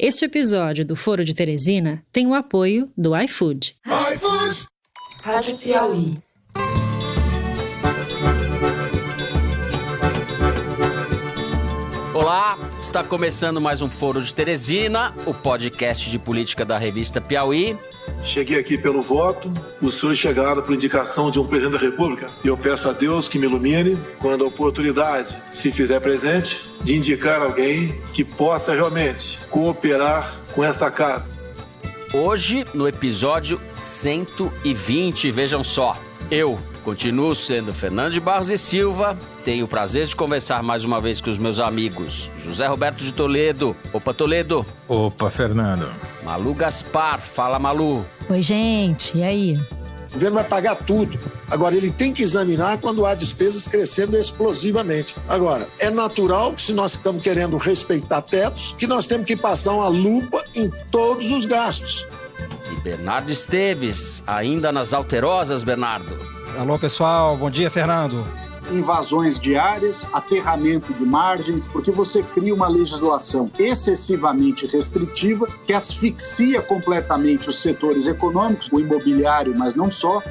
Este episódio do Foro de Teresina tem o apoio do iFood. iFood! Rádio Piauí. Olá, está começando mais um Foro de Teresina, o podcast de política da revista Piauí. Cheguei aqui pelo voto, os senhores chegaram por indicação de um presidente da República e eu peço a Deus que me ilumine quando a oportunidade se fizer presente de indicar alguém que possa realmente cooperar com esta casa. Hoje, no episódio 120, vejam só, eu continuo sendo Fernando de Barros e Silva, tenho o prazer de conversar mais uma vez com os meus amigos José Roberto de Toledo. Opa, Toledo. Opa, Fernando. Malu Gaspar. Fala, Malu. Oi, gente. E aí? O governo vai pagar tudo. Agora, ele tem que examinar quando há despesas crescendo explosivamente. Agora, é natural que se nós estamos querendo respeitar tetos, que nós temos que passar uma lupa em todos os gastos. E Bernardo Esteves, ainda nas alterosas, Bernardo. Alô, pessoal. Bom dia, Fernando. Invasões diárias, aterramento de margens, porque você cria uma legislação excessivamente restritiva que asfixia completamente os setores econômicos, o imobiliário, mas não só.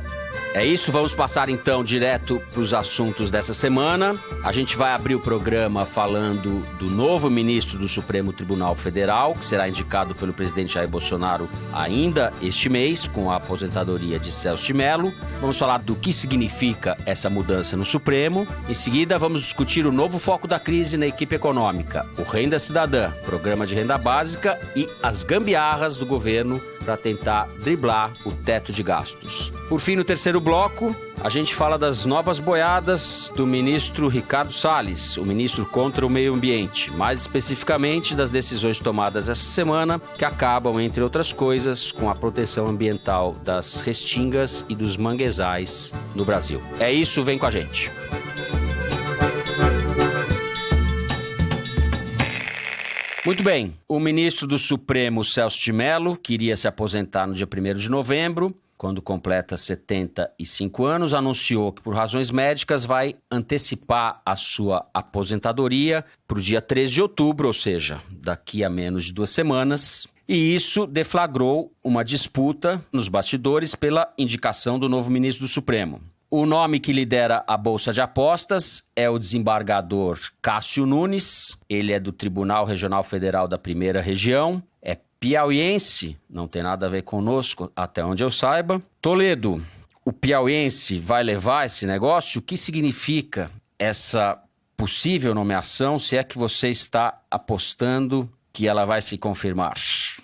É isso, vamos passar então direto para os assuntos dessa semana. A gente vai abrir o programa falando do novo ministro do Supremo Tribunal Federal, que será indicado pelo presidente Jair Bolsonaro ainda este mês, com a aposentadoria de Celso de Mello. Vamos falar do que significa essa mudança no Supremo. Em seguida, vamos discutir o novo foco da crise na equipe econômica, o Renda Cidadã, programa de renda básica e as gambiarras do governo para tentar driblar o teto de gastos. Por fim, no terceiro bloco, a gente fala das novas boiadas do ministro Ricardo Salles, o ministro contra o meio ambiente, mais especificamente das decisões tomadas essa semana, que acabam, entre outras coisas, com a proteção ambiental das restingas e dos manguezais no Brasil. É isso, vem com a gente. Muito bem, o ministro do Supremo, Celso de Mello, que iria se aposentar no dia 1º de novembro, quando completa 75 anos, anunciou que por razões médicas vai antecipar a sua aposentadoria para o dia 13 de outubro, ou seja, daqui a menos de 2 semanas. E isso deflagrou uma disputa nos bastidores pela indicação do novo ministro do Supremo. O nome que lidera a Bolsa de Apostas é o desembargador Cássio Nunes. Ele é do Tribunal Regional Federal da Primeira Região. É piauiense, não tem nada a ver conosco, até onde eu saiba. Toledo, o piauiense vai levar esse negócio? O que significa essa possível nomeação, se é que você está apostando que ela vai se confirmar?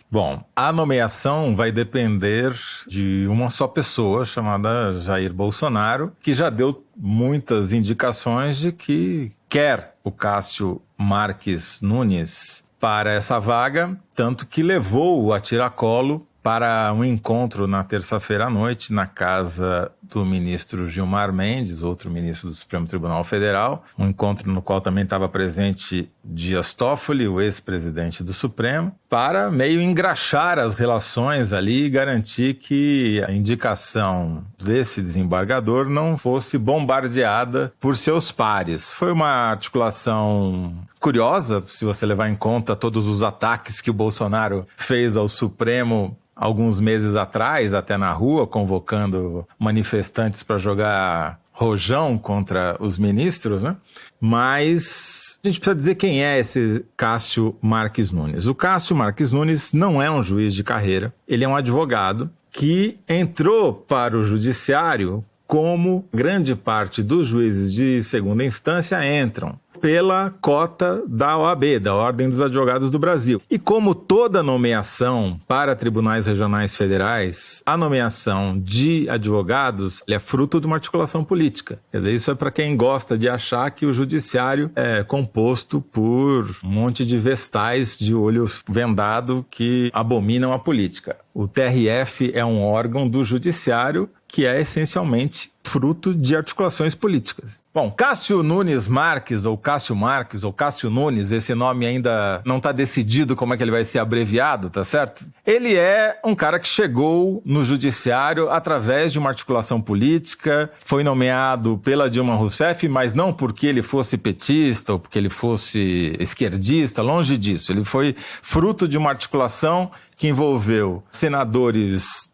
Bom, a nomeação vai depender de uma só pessoa, chamada Jair Bolsonaro, que já deu muitas indicações de que quer o Cássio Marques Nunes para essa vaga, tanto que levou-o a tiracolo para um encontro na terça-feira à noite na casa do ministro Gilmar Mendes, outro ministro do Supremo Tribunal Federal, um encontro no qual também estava presente Dias Toffoli, o ex-presidente do Supremo, para meio engraxar as relações ali e garantir que a indicação desse desembargador não fosse bombardeada por seus pares. Foi uma articulação curiosa, se você levar em conta todos os ataques que o Bolsonaro fez ao Supremo alguns meses atrás, até na rua, convocando manifestantes para jogar rojão contra os ministros, né? Mas a gente precisa dizer quem é esse Cássio Marques Nunes. O Cássio Marques Nunes não é um juiz de carreira, ele é um advogado que entrou para o judiciário como grande parte dos juízes de segunda instância entram, pela cota da OAB, da Ordem dos Advogados do Brasil. E como toda nomeação para tribunais regionais federais, a nomeação de advogados é fruto de uma articulação política. Quer dizer, isso é para quem gosta de achar que o judiciário é composto por um monte de vestais de olho vendado que abominam a política. O TRF é um órgão do judiciário que é essencialmente fruto de articulações políticas. Bom, Cássio Nunes Marques, ou Cássio Marques, ou Cássio Nunes, esse nome ainda não está decidido como é que ele vai ser abreviado, tá certo? Ele é um cara que chegou no judiciário através de uma articulação política, foi nomeado pela Dilma Rousseff, mas não porque ele fosse petista ou porque ele fosse esquerdista, longe disso. Ele foi fruto de uma articulação que envolveu senadores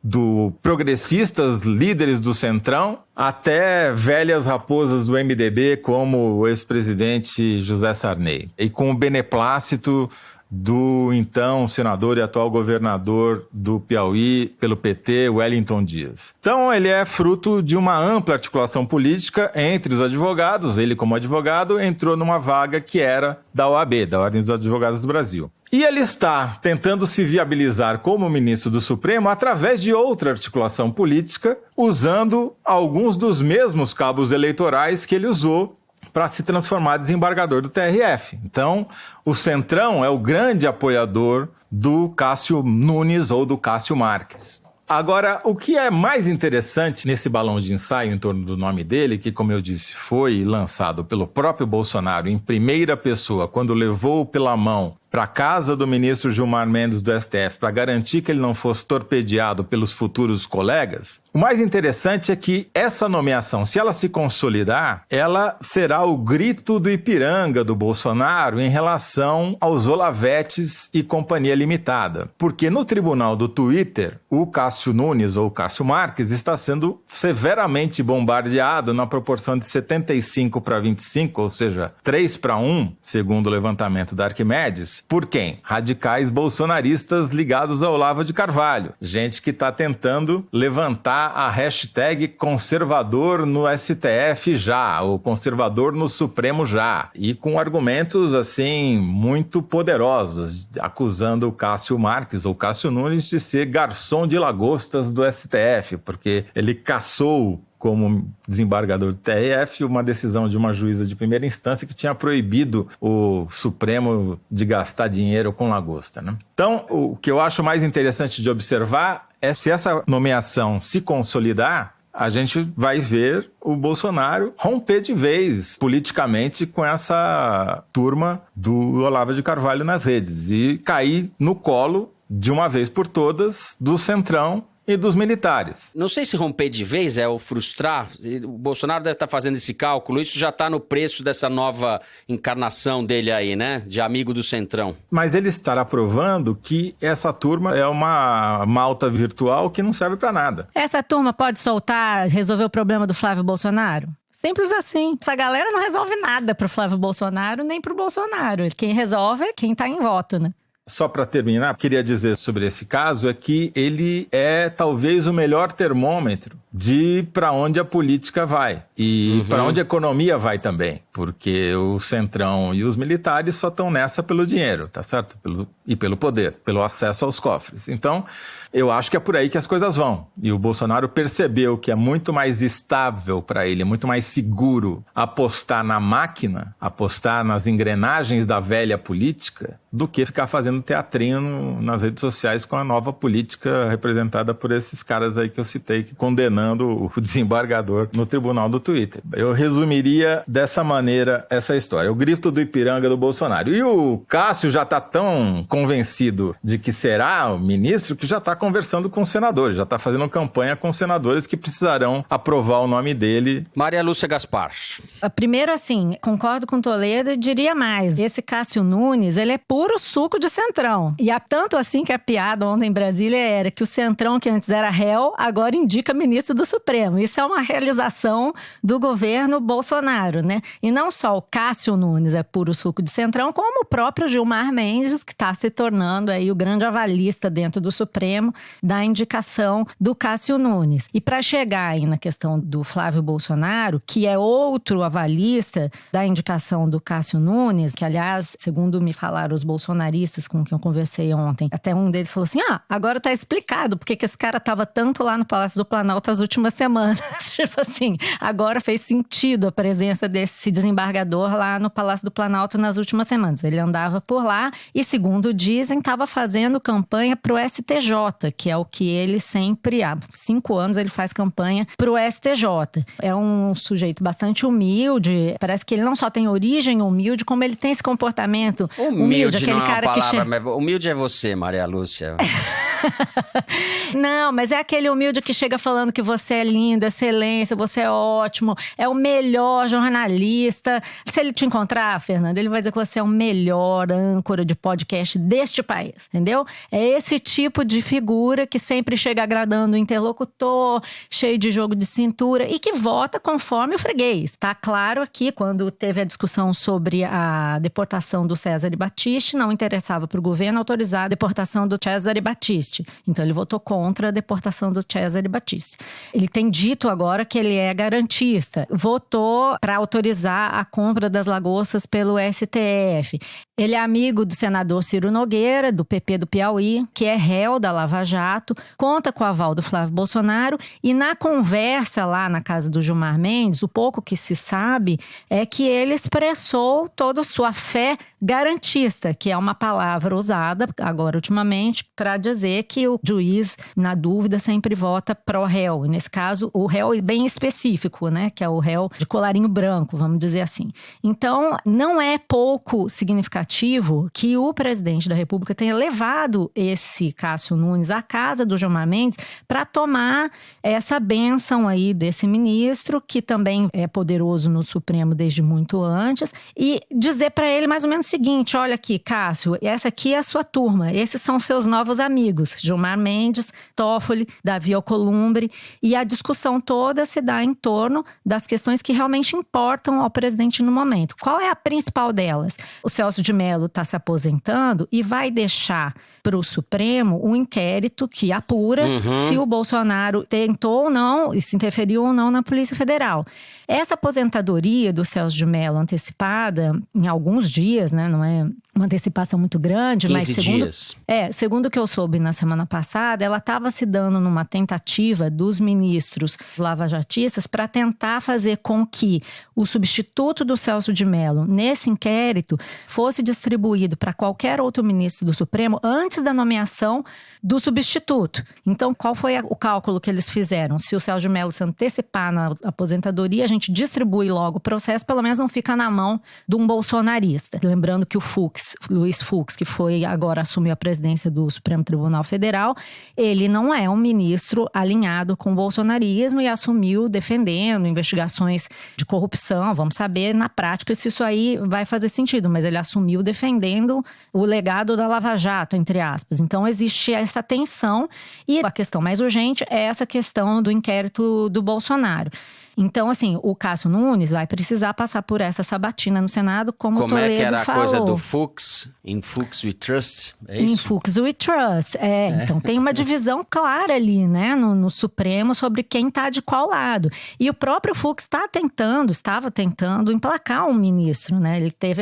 progressistas, líderes do Centrão, até velhas raposas do MDB, como o ex-presidente José Sarney. E com o beneplácito do então senador e atual governador do Piauí pelo PT, Wellington Dias. Então ele é fruto de uma ampla articulação política entre os advogados. Ele, como advogado, entrou numa vaga que era da OAB, da Ordem dos Advogados do Brasil. E ele está tentando se viabilizar como ministro do Supremo através de outra articulação política, usando alguns dos mesmos cabos eleitorais que ele usou para se transformar em desembargador do TRF. Então, o Centrão é o grande apoiador do Cássio Nunes ou do Cássio Marques. Agora, o que é mais interessante nesse balão de ensaio em torno do nome dele, que, como eu disse, foi lançado pelo próprio Bolsonaro em primeira pessoa, quando levou pela mão para a casa do ministro Gilmar Mendes do STF para garantir que ele não fosse torpedeado pelos futuros colegas, o mais interessante é que essa nomeação, se ela se consolidar, ela será o grito do Ipiranga do Bolsonaro em relação aos Olavetes e Companhia Limitada. Porque no tribunal do Twitter, o Cássio Nunes ou Cássio Marques está sendo severamente bombardeado na proporção de 75-25, ou seja, 3-1, segundo o levantamento da Arquimedes. Por quem? Radicais bolsonaristas ligados ao Olavo de Carvalho. Gente que está tentando levantar a hashtag conservador no STF já, ou conservador no Supremo já. E com argumentos, assim, muito poderosos, acusando o Cássio Marques ou Cássio Nunes de ser garçom de lagostas do STF, porque ele caçou como desembargador do TRF, uma decisão de uma juíza de primeira instância que tinha proibido o Supremo de gastar dinheiro com lagosta, né? Então, o que eu acho mais interessante de observar é se essa nomeação se consolidar, a gente vai ver o Bolsonaro romper de vez politicamente com essa turma do Olavo de Carvalho nas redes e cair no colo, de uma vez por todas, do Centrão e dos militares. Não sei se romper de vez é o frustrar. O Bolsonaro deve estar fazendo esse cálculo. Isso já está no preço dessa nova encarnação dele aí, né? De amigo do Centrão. Mas ele estará provando que essa turma é uma malta virtual que não serve para nada. Essa turma pode soltar, resolver o problema do Flávio Bolsonaro? Simples assim. Essa galera não resolve nada pro Flávio Bolsonaro nem pro Bolsonaro. Quem resolve é quem tá em voto, né? Só para terminar, queria dizer sobre esse caso é que ele é talvez o melhor termômetro de para onde a política vai e para onde a economia vai também, porque o Centrão e os militares só estão nessa pelo dinheiro, tá certo? E pelo poder, pelo acesso aos cofres. Então, eu acho que é por aí que as coisas vão. E o Bolsonaro percebeu que é muito mais estável para ele, muito mais seguro apostar na máquina, apostar nas engrenagens da velha política, do que ficar fazendo teatrinho nas redes sociais com a nova política representada por esses caras aí que eu citei, condenando o desembargador no tribunal do Twitter. Eu resumiria dessa maneira essa história. O grito do Ipiranga do Bolsonaro. E o Cássio já está tão convencido de que será o ministro que já está conversando com os senadores, já está fazendo campanha com os senadores que precisarão aprovar o nome dele. Maria Lúcia Gaspar. Primeiro, assim, concordo com Toledo e diria mais. Esse Cássio Nunes, ele é puro suco de Centrão. E há tanto assim que a piada ontem em Brasília era que o Centrão, que antes era réu, agora indica ministro do Supremo. Isso é uma realização do governo Bolsonaro, né? E não só o Cássio Nunes é puro suco de Centrão, como o próprio Gilmar Mendes, que está se tornando aí o grande avalista dentro do Supremo da indicação do Cássio Nunes. E para chegar aí na questão do Flávio Bolsonaro, que é outro avalista da indicação do Cássio Nunes, que aliás, segundo me falaram os bolsonaristas com quem eu conversei ontem, até um deles falou assim, agora tá explicado porque que esse cara tava tanto lá no Palácio do Planalto às nas últimas semanas. Tipo assim, agora fez sentido a presença desse desembargador lá no Palácio do Planalto nas últimas semanas. Ele andava por lá e, segundo dizem, estava fazendo campanha para o STJ, que é o que ele sempre, há 5 anos, ele faz campanha para o STJ. É um sujeito bastante humilde, parece que ele não só tem origem humilde, como ele tem esse comportamento humilde, aquele não é cara uma palavra, que mas humilde é você, Maria Lúcia. Não, mas é aquele humilde que chega falando que você é lindo, excelência, você é ótimo, é o melhor jornalista. Se ele te encontrar, Fernando, ele vai dizer que você é o melhor âncora de podcast deste país, entendeu? É esse tipo de figura que sempre chega agradando o interlocutor, cheio de jogo de cintura e que vota conforme o freguês. Tá claro aqui, quando teve a discussão sobre a deportação do Cesare Battisti, não interessava para o governo autorizar a deportação do Cesare Battisti. Então ele votou contra a deportação do Cesare Battisti. Ele tem dito agora que ele é garantista. Votou para autorizar a compra das lagostas pelo STF. Ele é amigo do senador Ciro Nogueira, do PP do Piauí, que é réu da Lava Jato, conta com o aval do Flávio Bolsonaro e na conversa lá na casa do Gilmar Mendes, o pouco que se sabe é que ele expressou toda a sua fé garantista, que é uma palavra usada agora ultimamente para dizer que o juiz, na dúvida, sempre vota pró-réu. E nesse caso, o réu bem específico, né? Que é o réu de colarinho branco, vamos dizer assim. Então, não é pouco significativo que o presidente da República tenha levado esse Cássio Nunes à casa do Gilmar Mendes para tomar essa bênção aí desse ministro, que também é poderoso no Supremo desde muito antes, e dizer para ele mais ou menos o seguinte: olha aqui, Cássio, essa aqui é a sua turma, esses são seus novos amigos, Gilmar Mendes, Toffoli, Davi Alcolumbre, e a discussão toda se dá em torno das questões que realmente importam ao presidente no momento. Qual é a principal delas? O Celso de Mello está se aposentando e vai deixar para o Supremo um inquérito que apura se o Bolsonaro tentou ou não, e se interferiu ou não na Polícia Federal. Essa aposentadoria do Celso de Mello antecipada em alguns dias, né, não é uma antecipação muito grande, 15 mas dias. segundo o que eu soube na semana passada, ela estava se dando numa tentativa dos ministros lavajatistas para tentar fazer com que o substituto do Celso de Mello nesse inquérito fosse distribuído para qualquer outro ministro do Supremo antes da nomeação do substituto. Então, qual foi o cálculo que eles fizeram? Se o Celso de Mello se antecipar na aposentadoria, a gente distribui logo o processo, pelo menos não fica na mão de um bolsonarista. Lembrando que o Luiz Fux, que agora assumiu a presidência do Supremo Tribunal Federal, ele não é um ministro alinhado com o bolsonarismo e assumiu defendendo investigações de corrupção. Vamos saber na prática se isso aí vai fazer sentido, mas ele assumiu defendendo o legado da Lava Jato, entre aspas. Então existe essa tensão e a questão mais urgente é essa questão do inquérito do Bolsonaro. Então, assim, o Cássio Nunes vai precisar passar por essa sabatina no Senado, como o Toledo falou. Como é que era a coisa do Fux? In Fux we trust? É isso? In Fux we trust. Então tem uma divisão clara ali, né, no Supremo sobre quem está de qual lado. E o próprio Fux estava tentando emplacar um ministro, né? Ele teve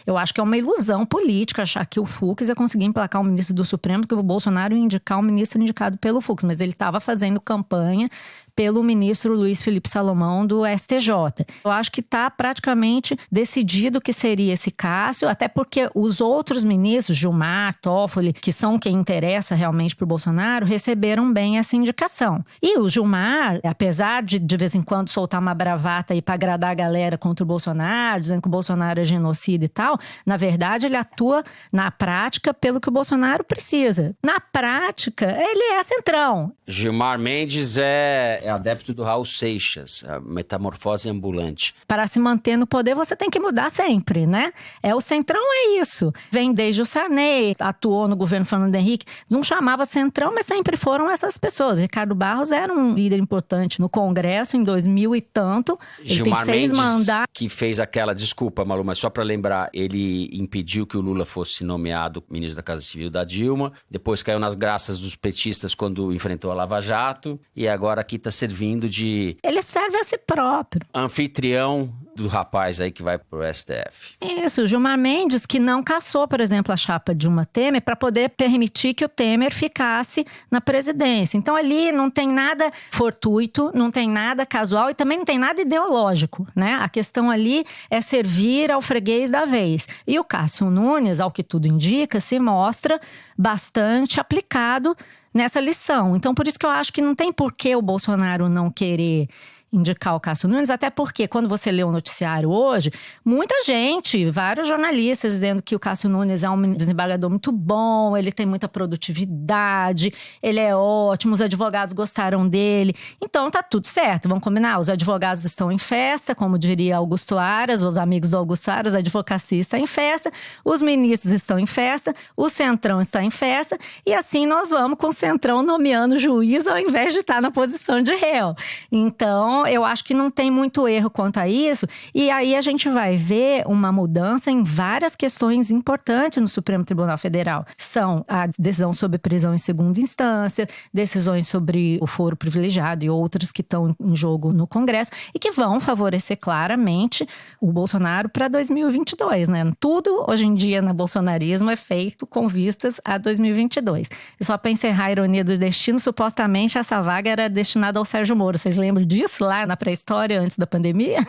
eu acho que é uma ilusão política achar que o Fux ia conseguir emplacar um ministro do Supremo, porque o Bolsonaro ia indicar um ministro indicado pelo Fux, mas ele estava fazendo campanha pelo ministro Luiz Felipe Salomão do STJ. Eu acho que está praticamente decidido que seria esse Cássio, até porque os outros ministros, Gilmar, Toffoli, que são quem interessa realmente para o Bolsonaro, receberam bem essa indicação. E o Gilmar, apesar de vez em quando soltar uma bravata aí para agradar a galera contra o Bolsonaro, dizendo que o Bolsonaro é genocida e tal, na verdade ele atua na prática pelo que o Bolsonaro precisa. Na prática, ele é centrão. Gilmar Mendes é adepto do Raul Seixas, a metamorfose ambulante. Para se manter no poder, você tem que mudar sempre, né? O centrão é isso. Vem desde o Sarney, atuou no governo Fernando Henrique, não chamava centrão, mas sempre foram essas pessoas. Ricardo Barros era um líder importante no Congresso em 2000 e tanto. Ele Gilmar tem 6 Mendes, mandatos. que fez aquela, desculpa, Malu, mas só para lembrar, ele impediu que o Lula fosse nomeado ministro da Casa Civil da Dilma, depois caiu nas graças dos petistas quando enfrentou a Lava Jato, e agora aqui está servindo de... Ele serve a si próprio. Anfitrião do rapaz aí que vai pro STF. Isso, o Gilmar Mendes, que não cassou, por exemplo, a chapa Dilma Temer para poder permitir que o Temer ficasse na presidência. Então ali não tem nada fortuito, não tem nada casual e também não tem nada ideológico, né? A questão ali é servir ao freguês da vez. E o Cássio Nunes, ao que tudo indica, se mostra bastante aplicado nessa lição. Então, por isso que eu acho que não tem por que o Bolsonaro não querer indicar o Cássio Nunes, até porque quando você lê o noticiário hoje, muita gente, vários jornalistas dizendo que o Cássio Nunes é um desembargador muito bom, ele tem muita produtividade, ele é ótimo, os advogados gostaram dele. Então tá tudo certo, vamos combinar, os advogados estão em festa, como diria Augusto Aras, os amigos do Augusto Aras, a advocacia está em festa, os ministros estão em festa, o Centrão está em festa, e assim nós vamos com o Centrão nomeando juiz ao invés de estar na posição de réu. Então, eu acho que não tem muito erro quanto a isso. E aí a gente vai ver uma mudança em várias questões importantes no Supremo Tribunal Federal. São a decisão sobre prisão em segunda instância, decisões sobre o foro privilegiado e outras que estão em jogo no Congresso e que vão favorecer claramente o Bolsonaro para 2022, né? Tudo hoje em dia no bolsonarismo é feito com vistas a 2022. E só para encerrar a ironia do destino, supostamente essa vaga era destinada ao Sérgio Moro. Vocês lembram disso? Lá na pré-história, antes da pandemia?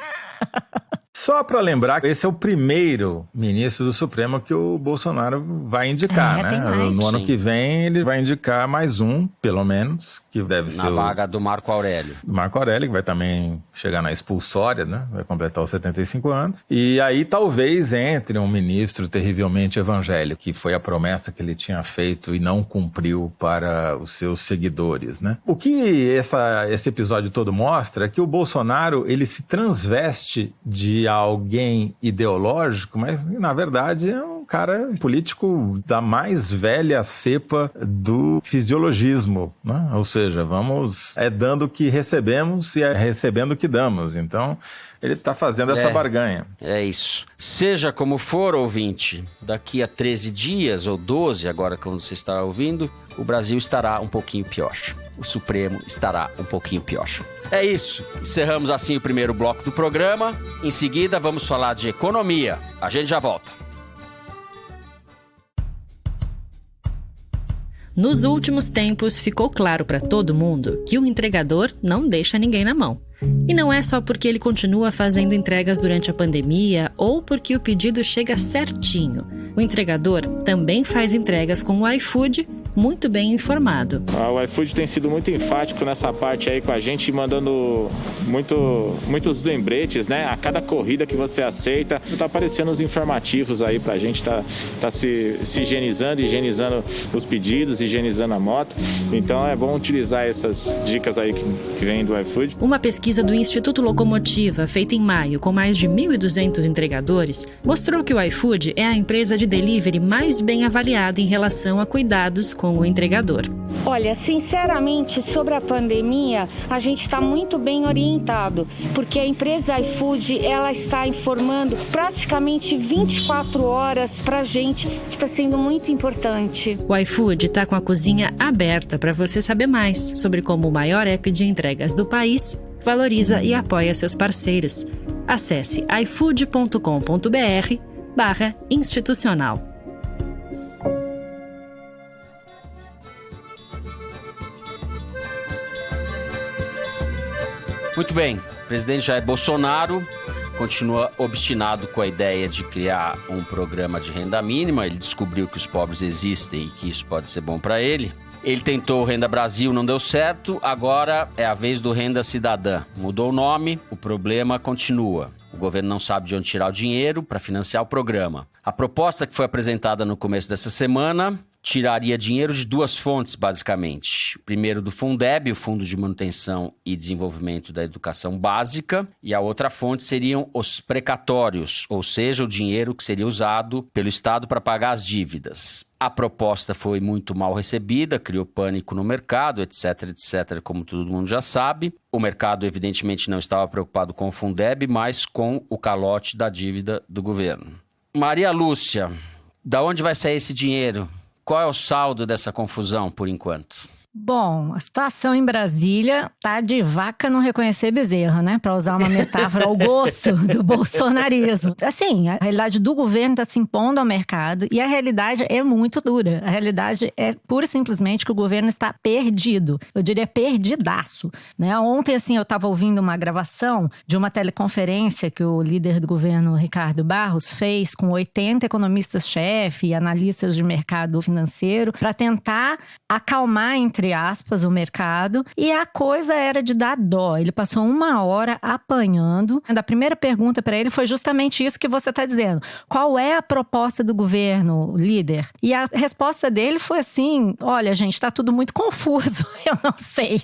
Só para lembrar, esse é o primeiro ministro do Supremo que o Bolsonaro vai indicar, né? No ano que vem ele vai indicar mais um, pelo menos, que deve ser na vaga do Marco Aurélio. Do Marco Aurélio, que vai também chegar na expulsória, né? Vai completar os 75 anos. E aí talvez entre um ministro terrivelmente evangélico, que foi a promessa que ele tinha feito e não cumpriu para os seus seguidores, né? O que esse episódio todo mostra é que o Bolsonaro, ele se transveste de alguém ideológico, mas na verdade é um cara político da mais velha cepa do fisiologismo, né? Ou seja, vamos dando o que recebemos e recebendo o que damos. Então, ele está fazendo essa barganha. É isso. Seja como for, ouvinte, daqui a 13 dias ou 12, agora quando você está ouvindo, o Brasil estará um pouquinho pior. O Supremo estará um pouquinho pior. É isso. Encerramos assim o primeiro bloco do programa. Em seguida, vamos falar de economia. A gente já volta. Nos últimos tempos, ficou claro para todo mundo que o entregador não deixa ninguém na mão. E não é só porque ele continua fazendo entregas durante a pandemia ou porque o pedido chega certinho. O entregador também faz entregas com o iFood, muito bem informado. O iFood tem sido muito enfático nessa parte aí com a gente, mandando muitos lembretes, né? A cada corrida que você aceita, tá aparecendo os informativos aí pra gente, tá se higienizando os pedidos, higienizando a moto. Então é bom utilizar essas dicas aí que vêm do iFood. Uma pesquisa do Instituto Locomotiva, feita em maio com mais de 1.200 entregadores, mostrou que o iFood é a empresa de delivery mais bem avaliada em relação a cuidados com o entregador. Olha, sinceramente, sobre a pandemia, a gente está muito bem orientado, porque a empresa iFood, ela está informando praticamente 24 horas para a gente, que está sendo muito importante. O iFood está com a cozinha aberta para você saber mais sobre como o maior app de entregas do país valoriza e apoia seus parceiros. Acesse ifood.com.br/institucional. Muito bem, o presidente Jair Bolsonaro continua obstinado com a ideia de criar um programa de renda mínima. Ele descobriu que os pobres existem e que isso pode ser bom para ele. Ele tentou o Renda Brasil, não deu certo. Agora é a vez do Renda Cidadã. Mudou o nome, o problema continua. O governo não sabe de onde tirar o dinheiro para financiar o programa. A proposta que foi apresentada no começo dessa semana tiraria dinheiro de duas fontes, basicamente. Primeiro do Fundeb, o Fundo de Manutenção e Desenvolvimento da Educação Básica, e a outra fonte seriam os precatórios, ou seja, o dinheiro que seria usado pelo Estado para pagar as dívidas. A proposta foi muito mal recebida, criou pânico no mercado, etc, como todo mundo já sabe. O mercado, evidentemente, não estava preocupado com o Fundeb, mas com o calote da dívida do governo. Maria Lúcia, da onde vai sair esse dinheiro? Qual é o saldo dessa confusão, por enquanto? Bom, a situação em Brasília tá de vaca não reconhecer bezerro, né? Para usar uma metáfora ao gosto do bolsonarismo. Assim, a realidade do governo está se impondo ao mercado e a realidade é muito dura. A realidade é pura e simplesmente que o governo está perdido. Eu diria perdidaço, né? Ontem, assim, eu estava ouvindo uma gravação de uma teleconferência que o líder do governo, Ricardo Barros, fez com 80 economistas-chefe e analistas de mercado financeiro para tentar acalmar, entre aspas, o mercado, e a coisa era de dar dó. Ele passou 1 hora apanhando. A primeira pergunta para ele foi justamente isso que você está dizendo. Qual é a proposta do governo, líder? E a resposta dele foi assim, olha, gente, está tudo muito confuso, eu não sei.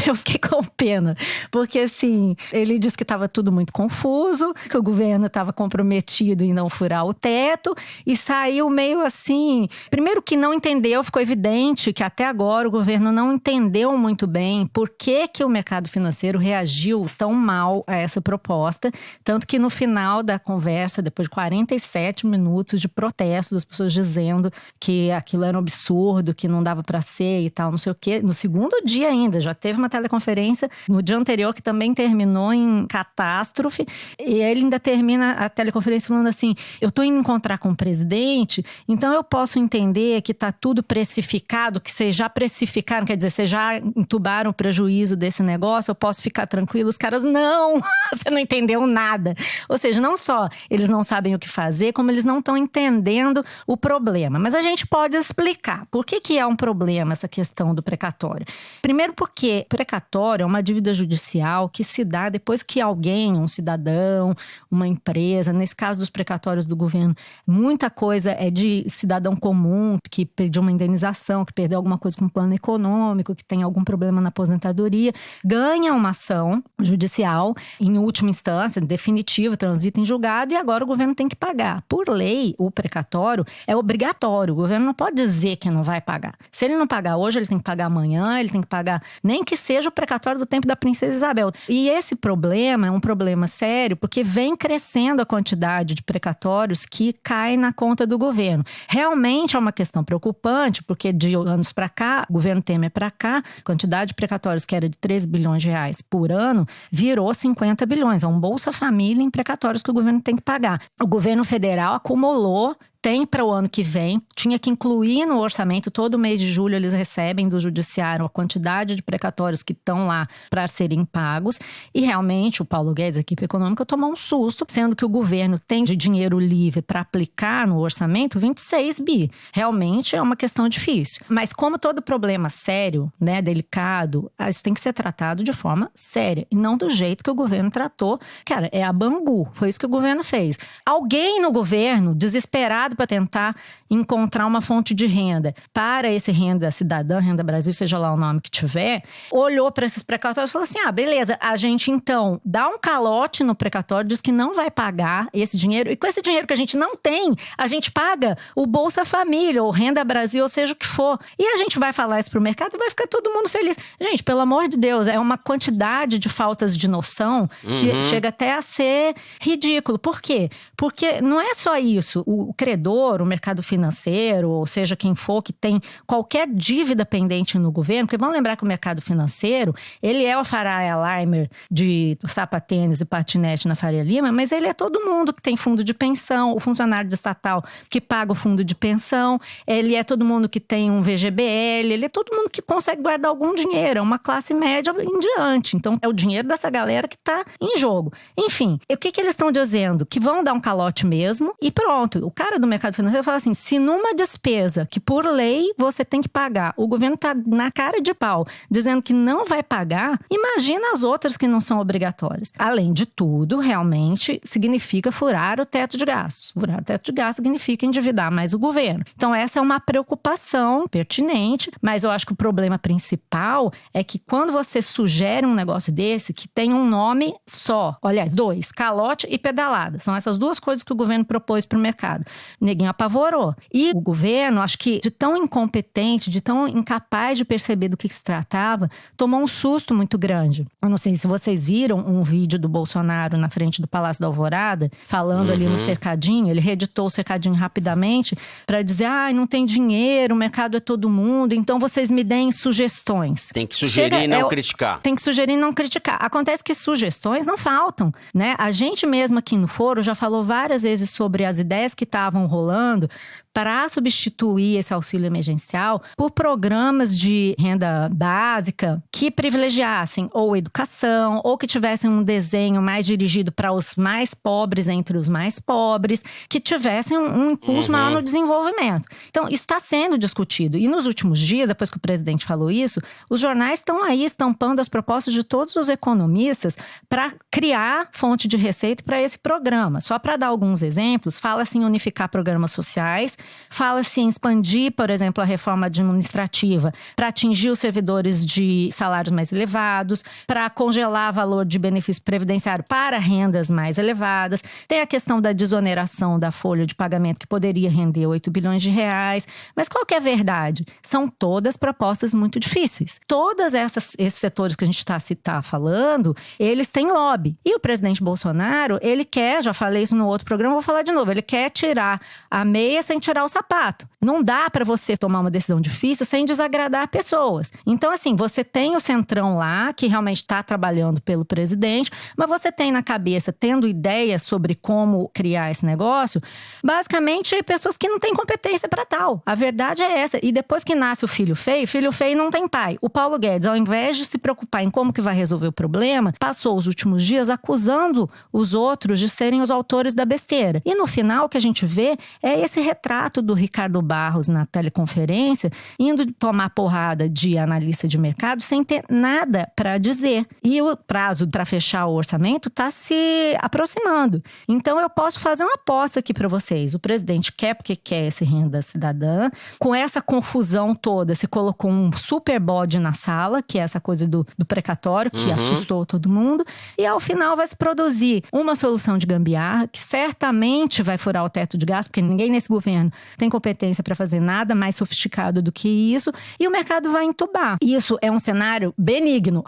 Eu fiquei com pena, porque assim, ele disse que estava tudo muito confuso, que o governo estava comprometido em não furar o teto e saiu meio assim, primeiro que não entendeu, ficou evidente que até agora o governo não entendeu muito bem por que o mercado financeiro reagiu tão mal a essa proposta, tanto que no final da conversa, depois de 47 minutos de protesto das pessoas dizendo que aquilo era um absurdo, que não dava para ser e tal, não sei o quê, no segundo dia ainda, já teve uma teleconferência no dia anterior que também terminou em catástrofe e ele ainda termina a teleconferência falando assim, eu estou indo encontrar com o presidente, então eu posso entender que está tudo precificado, que vocês já precificaram, quer dizer, vocês já entubaram o prejuízo desse negócio, eu posso ficar tranquilo? Os caras, não, você não entendeu nada. Ou seja, não só eles não sabem o que fazer, como eles não estão entendendo o problema. Mas a gente pode explicar por que é um problema essa questão do precatório. Primeiro porque precatório é uma dívida judicial que se dá depois que alguém, um cidadão, uma empresa, nesse caso dos precatórios do governo, muita coisa é de cidadão comum que pediu uma indenização, que perdeu alguma coisa com o plano econômico, que tem algum problema na aposentadoria, ganha uma ação judicial, em última instância, definitivo, transita em julgado e agora o governo tem que pagar. Por lei, o precatório é obrigatório, o governo não pode dizer que não vai pagar. Se ele não pagar hoje, ele tem que pagar amanhã, ele tem que pagar nem que seja o precatório do tempo da Princesa Isabel. E esse problema é um problema sério porque vem crescendo a quantidade de precatórios que cai na conta do governo. Realmente é uma questão preocupante porque de anos para cá, o governo Temer para cá, a quantidade de precatórios que era de 13 bilhões de reais por ano virou 50 bilhões. É um Bolsa Família em precatórios que o governo tem que pagar. O governo federal acumulou, tem para o ano que vem, tinha que incluir no orçamento, todo mês de julho eles recebem do judiciário a quantidade de precatórios que estão lá para serem pagos e realmente o Paulo Guedes, a equipe econômica, tomou um susto, sendo que o governo tem de dinheiro livre para aplicar no orçamento 26 bi. Realmente é uma questão difícil. Mas como todo problema sério, né, delicado, isso tem que ser tratado de forma séria e não do jeito que o governo tratou. Cara, é a Bangu, foi isso que o governo fez. Alguém no governo, desesperado para tentar encontrar uma fonte de renda para esse renda cidadã, renda Brasil, seja lá o nome que tiver, olhou para esses precatórios e falou assim, beleza, a gente então dá um calote no precatório, diz que não vai pagar esse dinheiro e com esse dinheiro que a gente não tem, a gente paga o Bolsa Família ou Renda Brasil, ou seja o que for. E a gente vai falar isso pro mercado e vai ficar todo mundo feliz. Gente, pelo amor de Deus, é uma quantidade de faltas de noção que chega até a ser ridículo. Por quê? Porque não é só isso. O credor, o mercado financeiro, ou seja, quem for que tem qualquer dívida pendente no governo, porque vamos lembrar que o mercado financeiro, ele é o Faria Limer de sapatênis e patinete na Faria Lima, mas ele é todo mundo que tem fundo de pensão, o funcionário de estatal que paga o fundo de pensão, ele é todo mundo que tem um VGBL, ele é todo mundo que consegue guardar algum dinheiro, é uma classe média em diante. Então, é o dinheiro dessa galera que está em jogo. Enfim, o que eles estão dizendo? Que vão dar um calote mesmo e pronto. O cara do mercado financeiro fala assim, se numa despesa que por lei você tem que pagar, o governo está na cara de pau, dizendo que não vai pagar, imagina as outras que não são obrigatórias. Além de tudo, realmente significa furar o teto de gastos. Furar o teto de gastos significa endividar mais o governo. Então essa é uma preocupação pertinente, mas eu acho que o problema principal é que quando você sugere um negócio desse, que tem um nome só, aliás, 2, calote e pedalada, são essas duas coisas que o governo propôs para o mercado. Neguinho apavorou. E o governo, acho que de tão incompetente, de tão incapaz de perceber do que se tratava, tomou um susto muito grande. Eu não sei se vocês viram um vídeo do Bolsonaro na frente do Palácio da Alvorada, falando ali no cercadinho. Ele reeditou o cercadinho rapidamente para dizer, não tem dinheiro, o mercado é todo mundo, então vocês me deem sugestões. Tem que sugerir e não criticar. Tem que sugerir e não criticar. Acontece que sugestões não faltam, né? A gente mesmo aqui no Foro já falou várias vezes sobre as ideias que estavam rolando para substituir esse auxílio emergencial por programas de renda básica que privilegiassem ou educação, ou que tivessem um desenho mais dirigido para os mais pobres entre os mais pobres, que tivessem um impulso maior no desenvolvimento. Então, isso está sendo discutido. E nos últimos dias, depois que o presidente falou isso, os jornais estão aí estampando as propostas de todos os economistas para criar fonte de receita para esse programa. Só para dar alguns exemplos, fala-se em unificar programas sociais, fala-se em expandir, por exemplo, a reforma administrativa para atingir os servidores de salários mais elevados, para congelar valor de benefício previdenciário para rendas mais elevadas. Tem a questão da desoneração da folha de pagamento, que poderia render 8 bilhões de reais. Mas qual que é a verdade? São todas propostas muito difíceis. Todos esses setores que a gente está falando, eles têm lobby. E o presidente Bolsonaro, ele quer, já falei isso no outro programa, vou falar de novo, ele quer tirar a meia sem tirar o sapato. Não dá para você tomar uma decisão difícil sem desagradar pessoas. Então, assim, você tem o Centrão lá, que realmente está trabalhando pelo presidente, mas você tem na cabeça, tendo ideias sobre como criar esse negócio, basicamente pessoas que não têm competência para tal. A verdade é essa. E depois que nasce o filho feio não tem pai. O Paulo Guedes, ao invés de se preocupar em como que vai resolver o problema, passou os últimos dias acusando os outros de serem os autores da besteira. E no final, o que a gente vê é esse retrato do Ricardo Barros na teleconferência, indo tomar porrada de analista de mercado sem ter nada para dizer. E o prazo para fechar o orçamento está se aproximando. Então, eu posso fazer uma aposta aqui para vocês. O presidente quer porque quer esse renda cidadã. Com essa confusão toda, se colocou um super bode na sala, que é essa coisa do precatório, que assustou todo mundo. E, ao final, vai se produzir uma solução de gambiarra, que certamente vai furar o teto de gasto, porque ninguém nesse governo tem competência para fazer nada mais sofisticado do que isso, e o mercado vai entubar. Isso é um cenário benigno.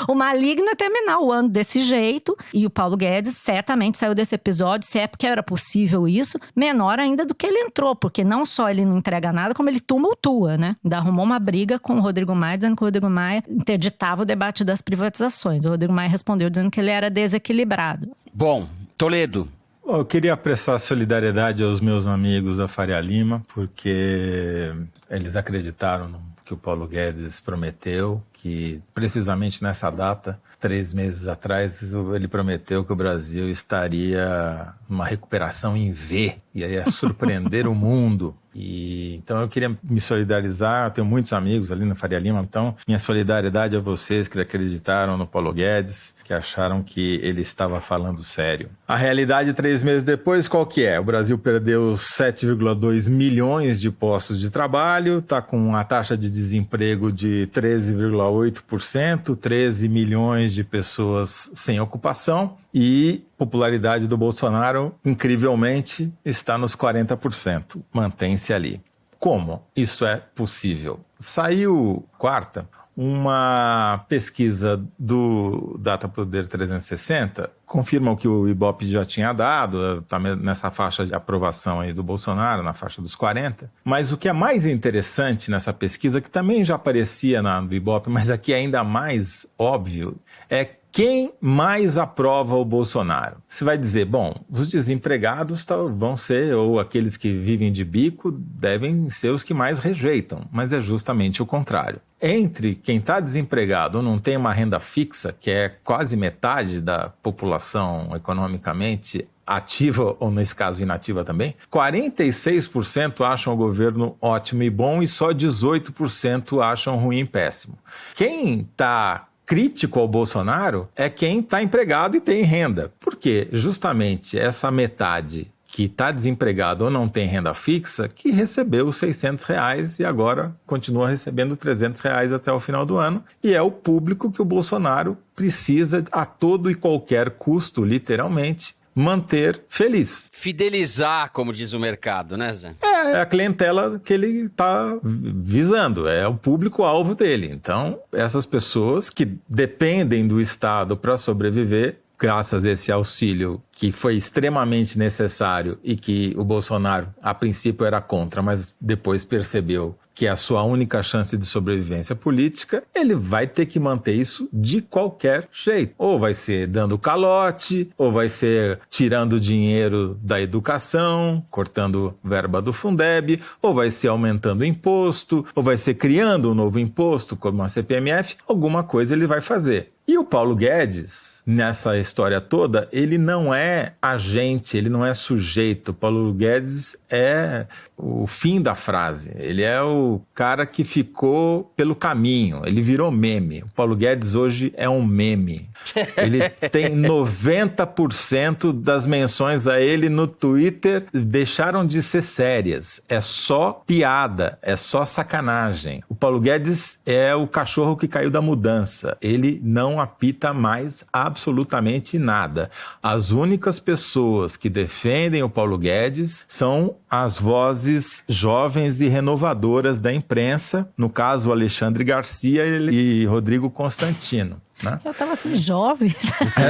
O maligno é terminar o ano desse jeito, e o Paulo Guedes certamente saiu desse episódio, se é porque era possível isso, menor ainda do que ele entrou, porque não só ele não entrega nada, como ele tumultua, né? Ainda arrumou uma briga com o Rodrigo Maia, dizendo que o Rodrigo Maia interditava o debate das privatizações. O Rodrigo Maia respondeu dizendo que ele era desequilibrado. Bom, Toledo. Eu queria prestar solidariedade aos meus amigos da Faria Lima, porque eles acreditaram no que o Paulo Guedes prometeu, que precisamente nessa data, 3 meses atrás, ele prometeu que o Brasil estaria numa recuperação em V, e ia surpreender o mundo. Então eu queria me solidarizar, eu tenho muitos amigos ali na Faria Lima, então minha solidariedade a vocês que acreditaram no Paulo Guedes, que acharam que ele estava falando sério. A realidade, 3 meses depois, qual que é? O Brasil perdeu 7,2 milhões de postos de trabalho, está com a taxa de desemprego de 13,8%, 13 milhões de pessoas sem ocupação, e popularidade do Bolsonaro, incrivelmente, está nos 40%. Mantém-se ali. Como isso é possível? Saiu quarta uma pesquisa do Data Poder 360, confirma o que o Ibope já tinha dado, está nessa faixa de aprovação aí do Bolsonaro, na faixa dos 40%. Mas o que é mais interessante nessa pesquisa, que também já aparecia do Ibope, mas aqui é ainda mais óbvio, é quem mais aprova o Bolsonaro. Você vai dizer, bom, os desempregados vão ser, ou aqueles que vivem de bico, devem ser os que mais rejeitam, mas é justamente o contrário. Entre quem está desempregado ou não tem uma renda fixa, que é quase metade da população economicamente ativa, ou nesse caso inativa também, 46% acham o governo ótimo e bom e só 18% acham ruim e péssimo. Quem está crítico ao Bolsonaro é quem está empregado e tem renda. Porque justamente essa metade que está desempregado ou não tem renda fixa, que recebeu os R$600 e agora continua recebendo R$300 até o final do ano. E é o público que o Bolsonaro precisa a todo e qualquer custo, literalmente, manter feliz. Fidelizar, como diz o mercado, né, Zé? É a clientela que ele está visando, é o público-alvo dele. Então, essas pessoas que dependem do Estado para sobreviver, graças a esse auxílio que foi extremamente necessário e que o Bolsonaro, a princípio, era contra, mas depois percebeu que é a sua única chance de sobrevivência política, ele vai ter que manter isso de qualquer jeito. Ou vai ser dando calote, ou vai ser tirando dinheiro da educação, cortando verba do Fundeb, ou vai ser aumentando o imposto, ou vai ser criando um novo imposto, como a CPMF, alguma coisa ele vai fazer. E o Paulo Guedes, nessa história toda, ele não é agente, ele não é sujeito. O Paulo Guedes é o fim da frase. Ele é o cara que ficou pelo caminho, ele virou meme. O Paulo Guedes hoje é um meme. Ele tem 90% das menções a ele no Twitter deixaram de ser sérias. É só piada, é só sacanagem. O Paulo Guedes é o cachorro que caiu da mudança. Ele não apita mais absolutamente nada. As únicas pessoas que defendem o Paulo Guedes são as vozes jovens e renovadoras da imprensa, no caso Alexandre Garcia e Rodrigo Constantino. Né? Eu estava assim, jovem.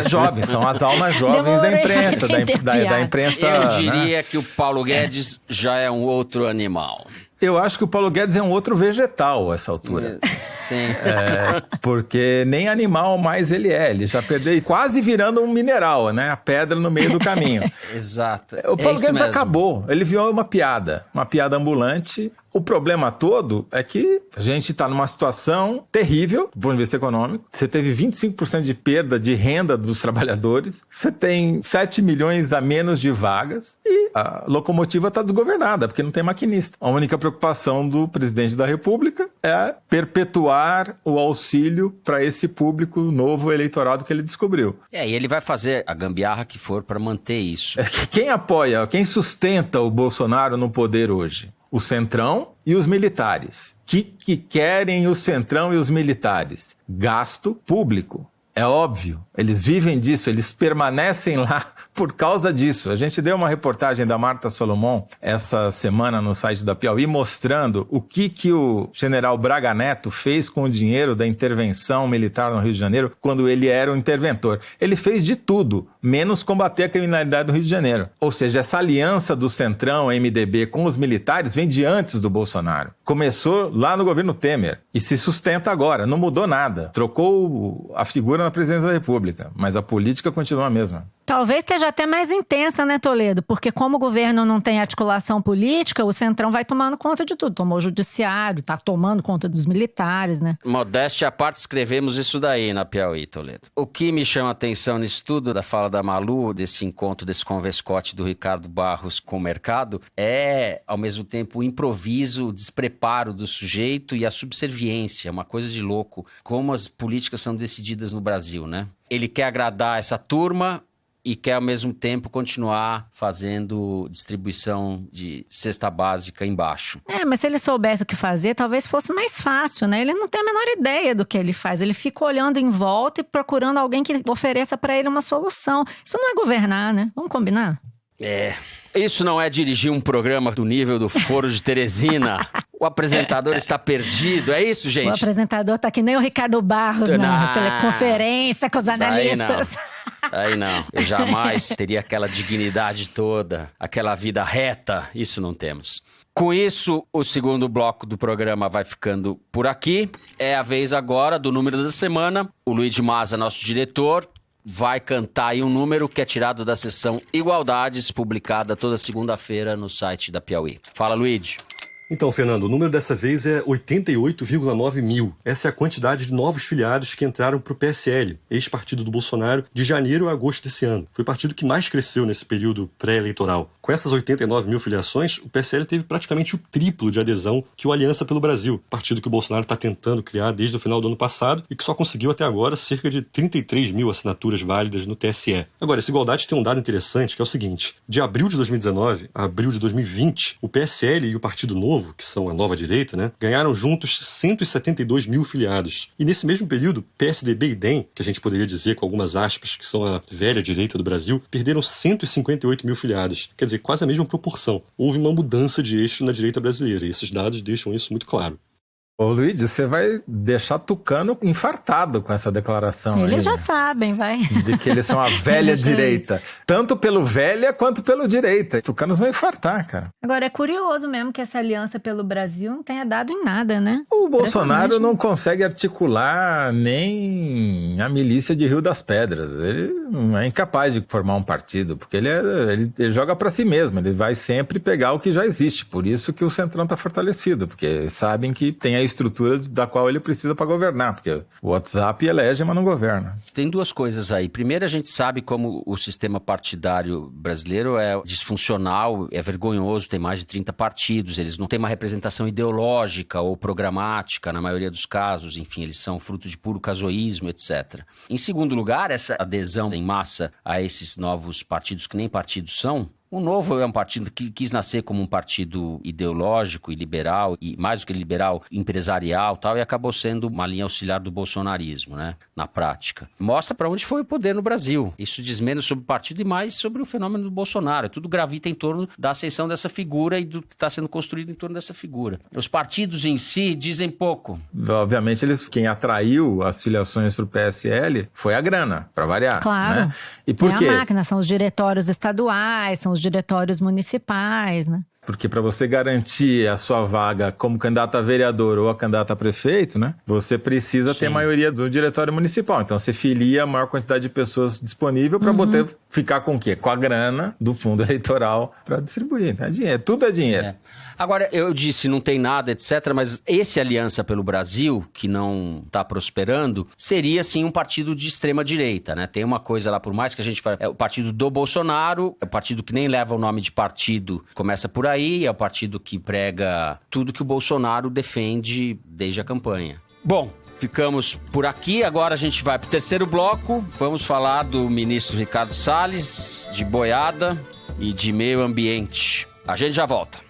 Jovens, são as almas jovens da imprensa. Da imprensa. Eu diria, né, que o Paulo Guedes já é um outro animal. Eu acho que o Paulo Guedes é um outro vegetal a essa altura. Sim. Porque nem animal mais ele já perdeu, quase virando um mineral, né? A pedra no meio do caminho. Exato. O Paulo Guedes acabou, ele virou uma piada ambulante. O problema todo é que a gente está numa situação terrível do ponto de vista econômico. Você teve 25% de perda de renda dos trabalhadores, você tem 7 milhões a menos de vagas e a locomotiva está desgovernada, porque não tem maquinista. A única preocupação do presidente da República é perpetuar o auxílio para esse público novo eleitorado que ele descobriu. E ele vai fazer a gambiarra que for para manter isso. Quem apoia, quem sustenta o Bolsonaro no poder hoje? O Centrão e os militares. Que querem o Centrão e os militares? Gasto público. É óbvio, eles vivem disso, eles permanecem lá por causa disso. A gente deu uma reportagem da Marta Solomon essa semana no site da Piauí mostrando o que o general Braga Neto fez com o dinheiro da intervenção militar no Rio de Janeiro quando ele era o interventor. Ele fez de tudo, menos combater a criminalidade no Rio de Janeiro. Ou seja, essa aliança do Centrão, MDB, com os militares vem de antes do Bolsonaro. Começou lá no governo Temer e se sustenta agora, não mudou nada. Trocou a figura na presidência da República, mas a política continua a mesma. Talvez esteja até mais intensa, né, Toledo? Porque como o governo não tem articulação política, o Centrão vai tomando conta de tudo. Tomou o judiciário, tá tomando conta dos militares, né? Modéstia à parte, escrevemos isso daí na Piauí, Toledo. O que me chama a atenção nisso tudo, da fala da Malu, desse encontro, desse converscote do Ricardo Barros com o mercado, é, ao mesmo tempo, o improviso, o despreparo do sujeito e a subserviência, uma coisa de louco. Como as políticas são decididas no Brasil, né? Ele quer agradar essa turma e quer, ao mesmo tempo, continuar fazendo distribuição de cesta básica embaixo. Mas se ele soubesse o que fazer, talvez fosse mais fácil, né? Ele não tem a menor ideia do que ele faz. Ele fica olhando em volta e procurando alguém que ofereça para ele uma solução. Isso não é governar, né? Vamos combinar? Isso não é dirigir um programa do nível do Foro de Teresina. O apresentador está perdido, é isso, gente? O apresentador tá que nem o Ricardo Barros na teleconferência com os analistas. Aí não, eu jamais teria aquela dignidade toda, aquela vida reta, isso não temos. Com isso, o segundo bloco do programa vai ficando por aqui. É a vez agora do número da semana. O Luiz Maza, nosso diretor, vai cantar aí um número que é tirado da seção Igualdades, publicada toda segunda-feira no site da Piauí. Fala, Luiz. Então, Fernando, o número dessa vez é 88,9 mil. Essa é a quantidade de novos filiados que entraram para o PSL, ex-partido do Bolsonaro, de janeiro a agosto desse ano. Foi o partido que mais cresceu nesse período pré-eleitoral. Com essas 89 mil filiações, o PSL teve praticamente o triplo de adesão que o Aliança pelo Brasil, partido que o Bolsonaro está tentando criar desde o final do ano passado e que só conseguiu até agora cerca de 33 mil assinaturas válidas no TSE. Agora, essa igualdade tem um dado interessante, que é o seguinte: de abril de 2019 a abril de 2020, o PSL e o Partido Novo Novo, que são a nova direita, né, ganharam juntos 172 mil filiados. E nesse mesmo período, PSDB e DEM, que a gente poderia dizer com algumas aspas que são a velha direita do Brasil, perderam 158 mil filiados. Quer dizer, quase a mesma proporção. Houve uma mudança de eixo na direita brasileira, e esses dados deixam isso muito claro. Ô Luigi, você vai deixar Tucano infartado com essa declaração. Eles aí, já sabem, vai. De que eles são a velha direita. Tanto pelo velha quanto pelo direita. Tucanos vão infartar, cara. Agora, é curioso mesmo que essa aliança pelo Brasil não tenha dado em nada, né? O Bolsonaro não consegue articular nem a milícia de Rio das Pedras. Ele não é incapaz de formar um partido, porque ele joga pra si mesmo. Ele vai sempre pegar o que já existe. Por isso que o Centrão tá fortalecido, porque sabem que tem a estrutura da qual ele precisa para governar, porque o WhatsApp elege, mas não governa. Tem duas coisas aí. Primeiro, a gente sabe como o sistema partidário brasileiro é disfuncional, é vergonhoso, tem mais de 30 partidos, eles não têm uma representação ideológica ou programática, na maioria dos casos, enfim, eles são fruto de puro casoísmo, etc. Em segundo lugar, essa adesão em massa a esses novos partidos, que nem partidos são, o Novo é um partido que quis nascer como um partido ideológico e liberal, e mais do que liberal, empresarial tal, e acabou sendo uma linha auxiliar do bolsonarismo, né, na prática. Mostra para onde foi o poder no Brasil. Isso diz menos sobre o partido e mais sobre o fenômeno do Bolsonaro. Tudo gravita em torno da ascensão dessa figura e do que está sendo construído em torno dessa figura. Os partidos em si dizem pouco. Obviamente, quem atraiu as filiações para o PSL foi a grana, para variar. Claro. Né? E por quê? É a máquina, são os diretórios estaduais, são os diretórios municipais, né? Porque para você garantir a sua vaga como candidato a vereador ou a candidato a prefeito, né, você precisa ter maioria do diretório municipal. Então você filia a maior quantidade de pessoas disponível para poder ficar com o quê? Com a grana do fundo eleitoral para distribuir. É dinheiro, tudo é dinheiro. Agora, eu disse, não tem nada, etc., mas esse Aliança pelo Brasil, que não está prosperando, seria, sim, um partido de extrema-direita, né? Tem uma coisa lá, por mais que a gente fale, é o partido do Bolsonaro, é o partido que nem leva o nome de partido, começa por aí, é o partido que prega tudo que o Bolsonaro defende desde a campanha. Bom, ficamos por aqui, agora a gente vai para o terceiro bloco, vamos falar do ministro Ricardo Salles, de boiada e de meio ambiente. A gente já volta.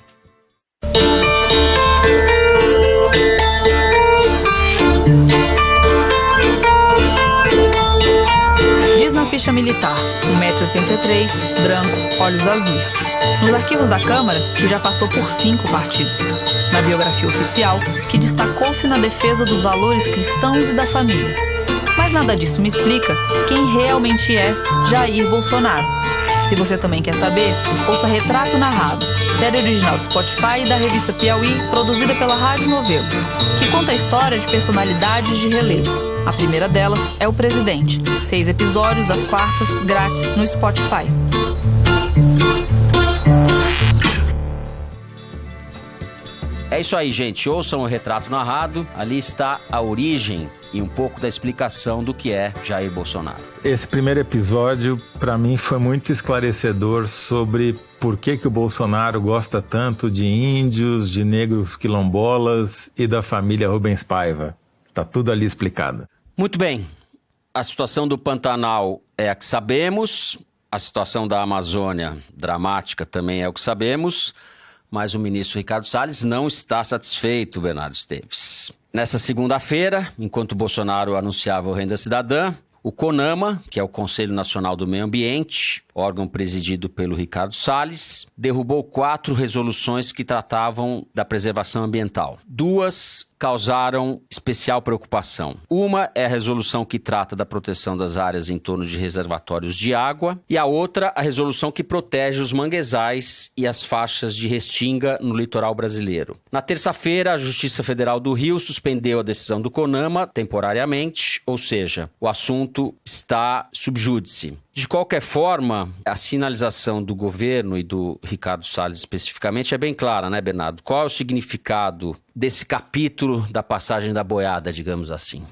Diz na ficha militar, 1,83 m, branco, olhos azuis. Nos arquivos da Câmara, que já passou por 5 partidos. Na biografia oficial, que destacou-se na defesa dos valores cristãos e da família. Mas nada disso me explica quem realmente é Jair Bolsonaro. Se você também quer saber, ouça Retrato Narrado, série original do Spotify e da revista Piauí, produzida pela Rádio Novelo, que conta a história de personalidades de relevo. A primeira delas é o presidente. 6 episódios às quartas, grátis no Spotify. É isso aí, gente. Ouçam o Retrato Narrado. Ali está a origem e um pouco da explicação do que é Jair Bolsonaro. Esse primeiro episódio, para mim, foi muito esclarecedor sobre por que o Bolsonaro gosta tanto de índios, de negros quilombolas e da família Rubens Paiva. Tá tudo ali explicado. Muito bem. A situação do Pantanal é a que sabemos. A situação da Amazônia, dramática, também é o que sabemos. Mas o ministro Ricardo Salles não está satisfeito, Bernardo Esteves. Nessa segunda-feira, enquanto Bolsonaro anunciava o Renda Cidadã, o CONAMA, que é o Conselho Nacional do Meio Ambiente, órgão presidido pelo Ricardo Salles, derrubou 4 resoluções que tratavam da preservação ambiental. 2 causaram especial preocupação. Uma é a resolução que trata da proteção das áreas em torno de reservatórios de água e a outra, a resolução que protege os manguezais e as faixas de restinga no litoral brasileiro. Na terça-feira, a Justiça Federal do Rio suspendeu a decisão do CONAMA temporariamente, ou seja, o assunto está sub júdice. De qualquer forma, a sinalização do governo e do Ricardo Salles especificamente é bem clara, né, Bernardo? Qual é o significado desse capítulo da passagem da boiada, digamos assim?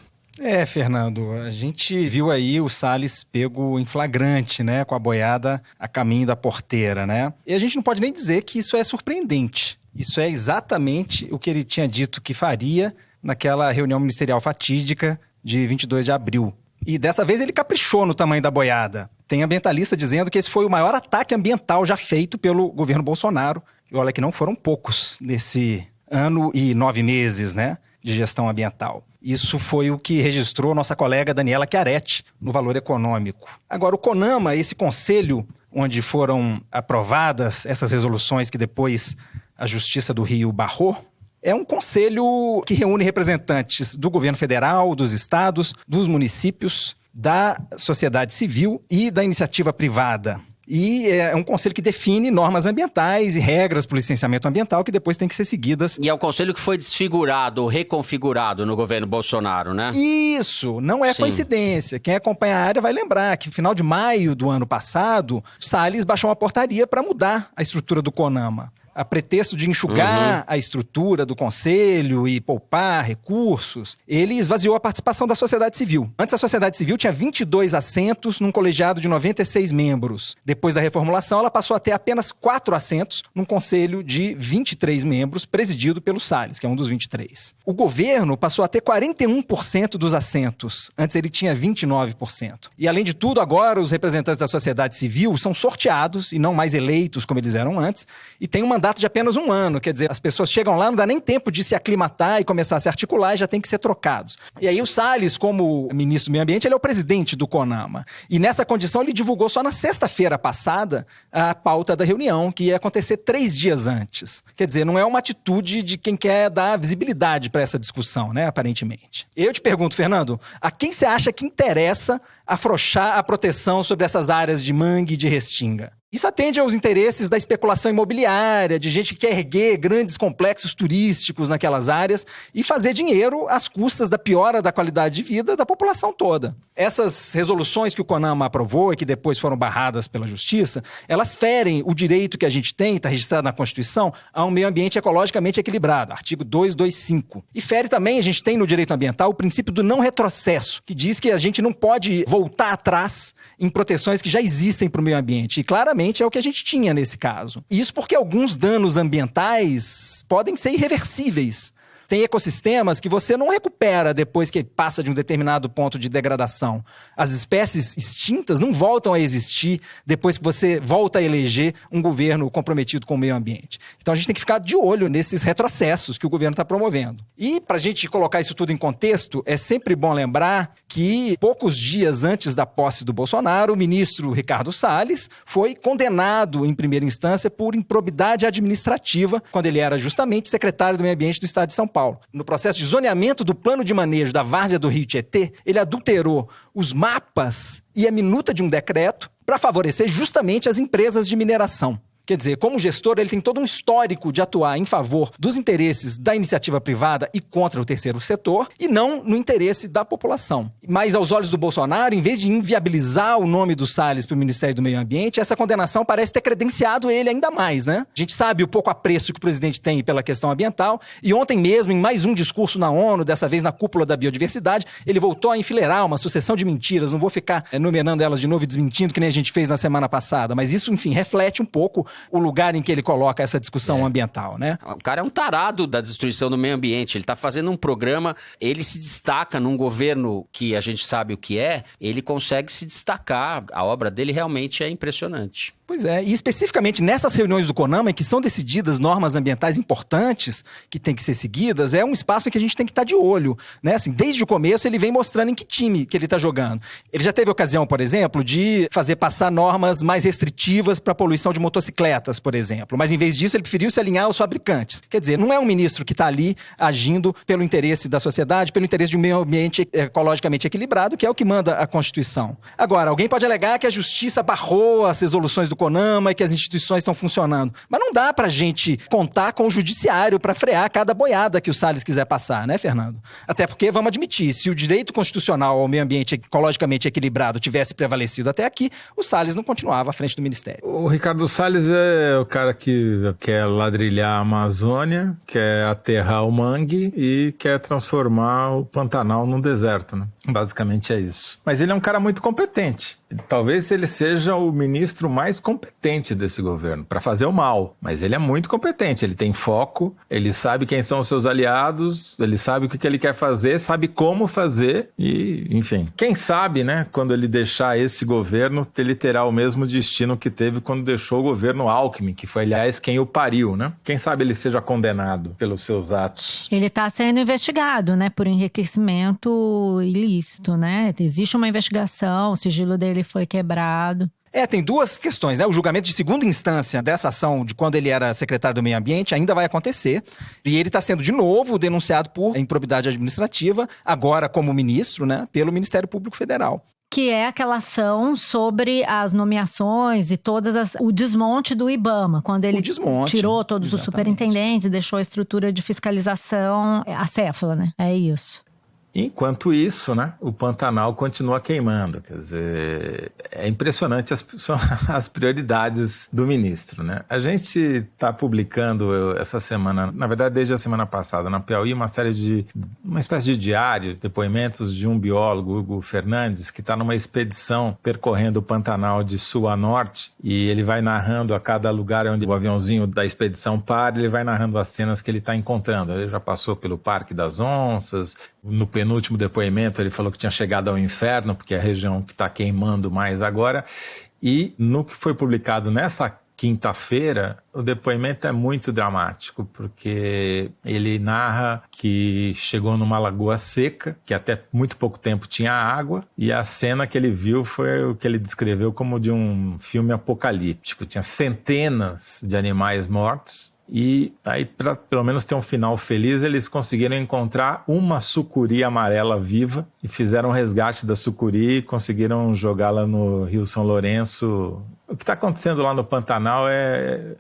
Fernando, a gente viu aí o Salles pego em flagrante, né, com a boiada a caminho da porteira, né? E a gente não pode nem dizer que isso é surpreendente. Isso é exatamente o que ele tinha dito que faria naquela reunião ministerial fatídica de 22 de abril. E dessa vez ele caprichou no tamanho da boiada. Tem ambientalista dizendo que esse foi o maior ataque ambiental já feito pelo governo Bolsonaro E olha que não foram poucos nesse ano e 9 meses, né, de gestão ambiental. Isso foi o que registrou nossa colega Daniela Chiaretti no Valor Econômico. Agora, o CONAMA, esse conselho onde foram aprovadas essas resoluções que depois a Justiça do Rio barrou, é um conselho que reúne representantes do governo federal, dos estados, dos municípios, da sociedade civil e da iniciativa privada. E é um conselho que define normas ambientais e regras para o licenciamento ambiental que depois tem que ser seguidas. E é o conselho que foi desfigurado ou reconfigurado no governo Bolsonaro, né? Isso, não é coincidência. Quem acompanha a área vai lembrar que no final de maio do ano passado, Salles baixou uma portaria para mudar a estrutura do CONAMA. A pretexto de enxugar a estrutura do conselho e poupar recursos, ele esvaziou a participação da sociedade civil. Antes, a sociedade civil tinha 22 assentos num colegiado de 96 membros. Depois da reformulação, ela passou a ter apenas 4 assentos num conselho de 23 membros, presidido pelo Salles, que é um dos 23. O governo passou a ter 41% dos assentos. Antes, ele tinha 29%. E, além de tudo, agora os representantes da sociedade civil são sorteados e não mais eleitos como eles eram antes, e tem uma mandato de apenas 1 ano, quer dizer, as pessoas chegam lá, não dá nem tempo de se aclimatar e começar a se articular e já tem que ser trocados. E aí o Salles, como ministro do Meio Ambiente, ele é o presidente do CONAMA. E nessa condição ele divulgou só na sexta-feira passada a pauta da reunião, que ia acontecer 3 dias antes. Quer dizer, não é uma atitude de quem quer dar visibilidade para essa discussão, né, aparentemente. Eu te pergunto, Fernando, a quem você acha que interessa afrouxar a proteção sobre essas áreas de mangue e de restinga? Isso atende aos interesses da especulação imobiliária, de gente que quer erguer grandes complexos turísticos naquelas áreas e fazer dinheiro às custas da piora da qualidade de vida da população toda. Essas resoluções que o CONAMA aprovou e que depois foram barradas pela Justiça, elas ferem o direito que a gente tem, está registrado na Constituição, a um meio ambiente ecologicamente equilibrado, artigo 225. E fere também, a gente tem no direito ambiental, o princípio do não retrocesso, que diz que a gente não pode voltar atrás em proteções que já existem para o meio ambiente. E claramente é o que a gente tinha nesse caso. Isso porque alguns danos ambientais podem ser irreversíveis. Tem ecossistemas que você não recupera depois que passa de um determinado ponto de degradação. As espécies extintas não voltam a existir depois que você volta a eleger um governo comprometido com o meio ambiente. Então a gente tem que ficar de olho nesses retrocessos que o governo está promovendo. E para a gente colocar isso tudo em contexto, é sempre bom lembrar que poucos dias antes da posse do Bolsonaro, o ministro Ricardo Salles foi condenado em primeira instância por improbidade administrativa, quando ele era justamente secretário do Meio Ambiente do Estado de São Paulo. No processo de zoneamento do plano de manejo da várzea do Rio Tietê, ele adulterou os mapas e a minuta de um decreto para favorecer justamente as empresas de mineração. Quer dizer, como gestor, ele tem todo um histórico de atuar em favor dos interesses da iniciativa privada e contra o terceiro setor, e não no interesse da população. Mas, aos olhos do Bolsonaro, em vez de inviabilizar o nome do Salles para o Ministério do Meio Ambiente, essa condenação parece ter credenciado ele ainda mais, né? A gente sabe o pouco apreço que o presidente tem pela questão ambiental, e ontem mesmo, em mais um discurso na ONU, dessa vez na cúpula da biodiversidade, ele voltou a enfileirar uma sucessão de mentiras. Não vou ficar enumerando elas de novo e desmentindo, que nem a gente fez na semana passada, mas isso, enfim, reflete um pouco o lugar em que ele coloca essa discussão ambiental, né? O cara é um tarado da destruição do meio ambiente. Ele está fazendo um programa, ele se destaca num governo que a gente sabe o que é, ele consegue se destacar. A obra dele realmente é impressionante. Pois é, e especificamente nessas reuniões do CONAMA, em que são decididas normas ambientais importantes que têm que ser seguidas, é um espaço em que a gente tem que estar de olho, né? Assim, desde o começo ele vem mostrando em que time que ele está jogando. Ele já teve ocasião, por exemplo, de fazer passar normas mais restritivas para a poluição de motocicletas, por exemplo. Mas em vez disso ele preferiu se alinhar aos fabricantes. Quer dizer, não é um ministro que está ali agindo pelo interesse da sociedade, pelo interesse de um meio ambiente ecologicamente equilibrado, que é o que manda a Constituição. Agora, alguém pode alegar que a Justiça barrou as resoluções do CONAMA e que as instituições estão funcionando. Mas não dá pra gente contar com o judiciário para frear cada boiada que o Salles quiser passar, né, Fernando? Até porque, vamos admitir, se o direito constitucional ao meio ambiente ecologicamente equilibrado tivesse prevalecido até aqui, o Salles não continuava à frente do Ministério. O Ricardo Salles é o cara que quer ladrilhar a Amazônia, quer aterrar o mangue e quer transformar o Pantanal num deserto, né? Basicamente é isso. Mas ele é um cara muito competente. Talvez ele seja o ministro mais competente desse governo, para fazer o mal. Mas ele é muito competente, ele tem foco, ele sabe quem são os seus aliados, ele sabe o que ele quer fazer, sabe como fazer e, enfim. Quem sabe, né, quando ele deixar esse governo, ele terá o mesmo destino que teve quando deixou o governo Alckmin, que foi, aliás, quem o pariu, né? Quem sabe ele seja condenado pelos seus atos. Ele está sendo investigado, né, por enriquecimento ilícito, né? Existe uma investigação, o sigilo dele foi quebrado. Tem duas questões, né? O julgamento de segunda instância dessa ação de quando ele era secretário do Meio Ambiente ainda vai acontecer. E ele está sendo, de novo, denunciado por improbidade administrativa, agora como ministro, né? Pelo Ministério Público Federal. Que é aquela ação sobre as nomeações e o desmonte do IBAMA, quando ele tirou todos os superintendentes e deixou a estrutura de fiscalização acéfala, né? É isso. Enquanto isso, né, o Pantanal continua queimando. Quer dizer, é impressionante as prioridades do ministro, né? A gente está publicando essa semana, na verdade desde a semana passada, na Piauí, uma espécie de diário, depoimentos de um biólogo, Hugo Fernandes, que está numa expedição percorrendo o Pantanal de sul a norte, e ele vai narrando a cada lugar onde o aviãozinho da expedição para, ele vai narrando as cenas que ele está encontrando. Ele já passou pelo Parque das Onças. No penúltimo depoimento ele falou que tinha chegado ao inferno, porque é a região que está queimando mais agora. E no que foi publicado nessa quinta-feira, o depoimento é muito dramático, porque ele narra que chegou numa lagoa seca, que até muito pouco tempo tinha água, e a cena que ele viu foi o que ele descreveu como de um filme apocalíptico. Tinha centenas de animais mortos. E aí, para pelo menos ter um final feliz, eles conseguiram encontrar uma sucuri amarela viva e fizeram um resgate da sucuri e conseguiram jogá-la no Rio São Lourenço. O que está acontecendo lá no Pantanal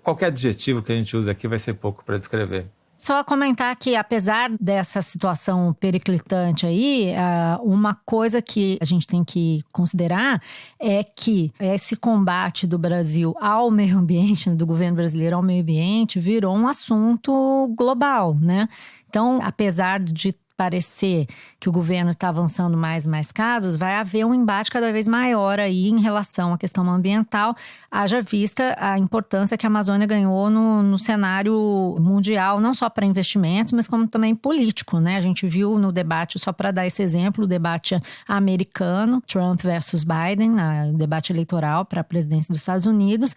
qualquer adjetivo que a gente use aqui vai ser pouco para descrever. Só comentar que, apesar dessa situação periclitante aí, uma coisa que a gente tem que considerar é que esse combate do Brasil ao meio ambiente, do governo brasileiro ao meio ambiente, virou um assunto global, né? Então, apesar de parecer que o governo está avançando mais casos, vai haver um embate cada vez maior aí em relação à questão ambiental, haja vista a importância que a Amazônia ganhou no cenário mundial, não só para investimentos, mas como também político, né? A gente viu no debate, só para dar esse exemplo, o debate americano, Trump versus Biden, debate eleitoral para a presidência dos Estados Unidos,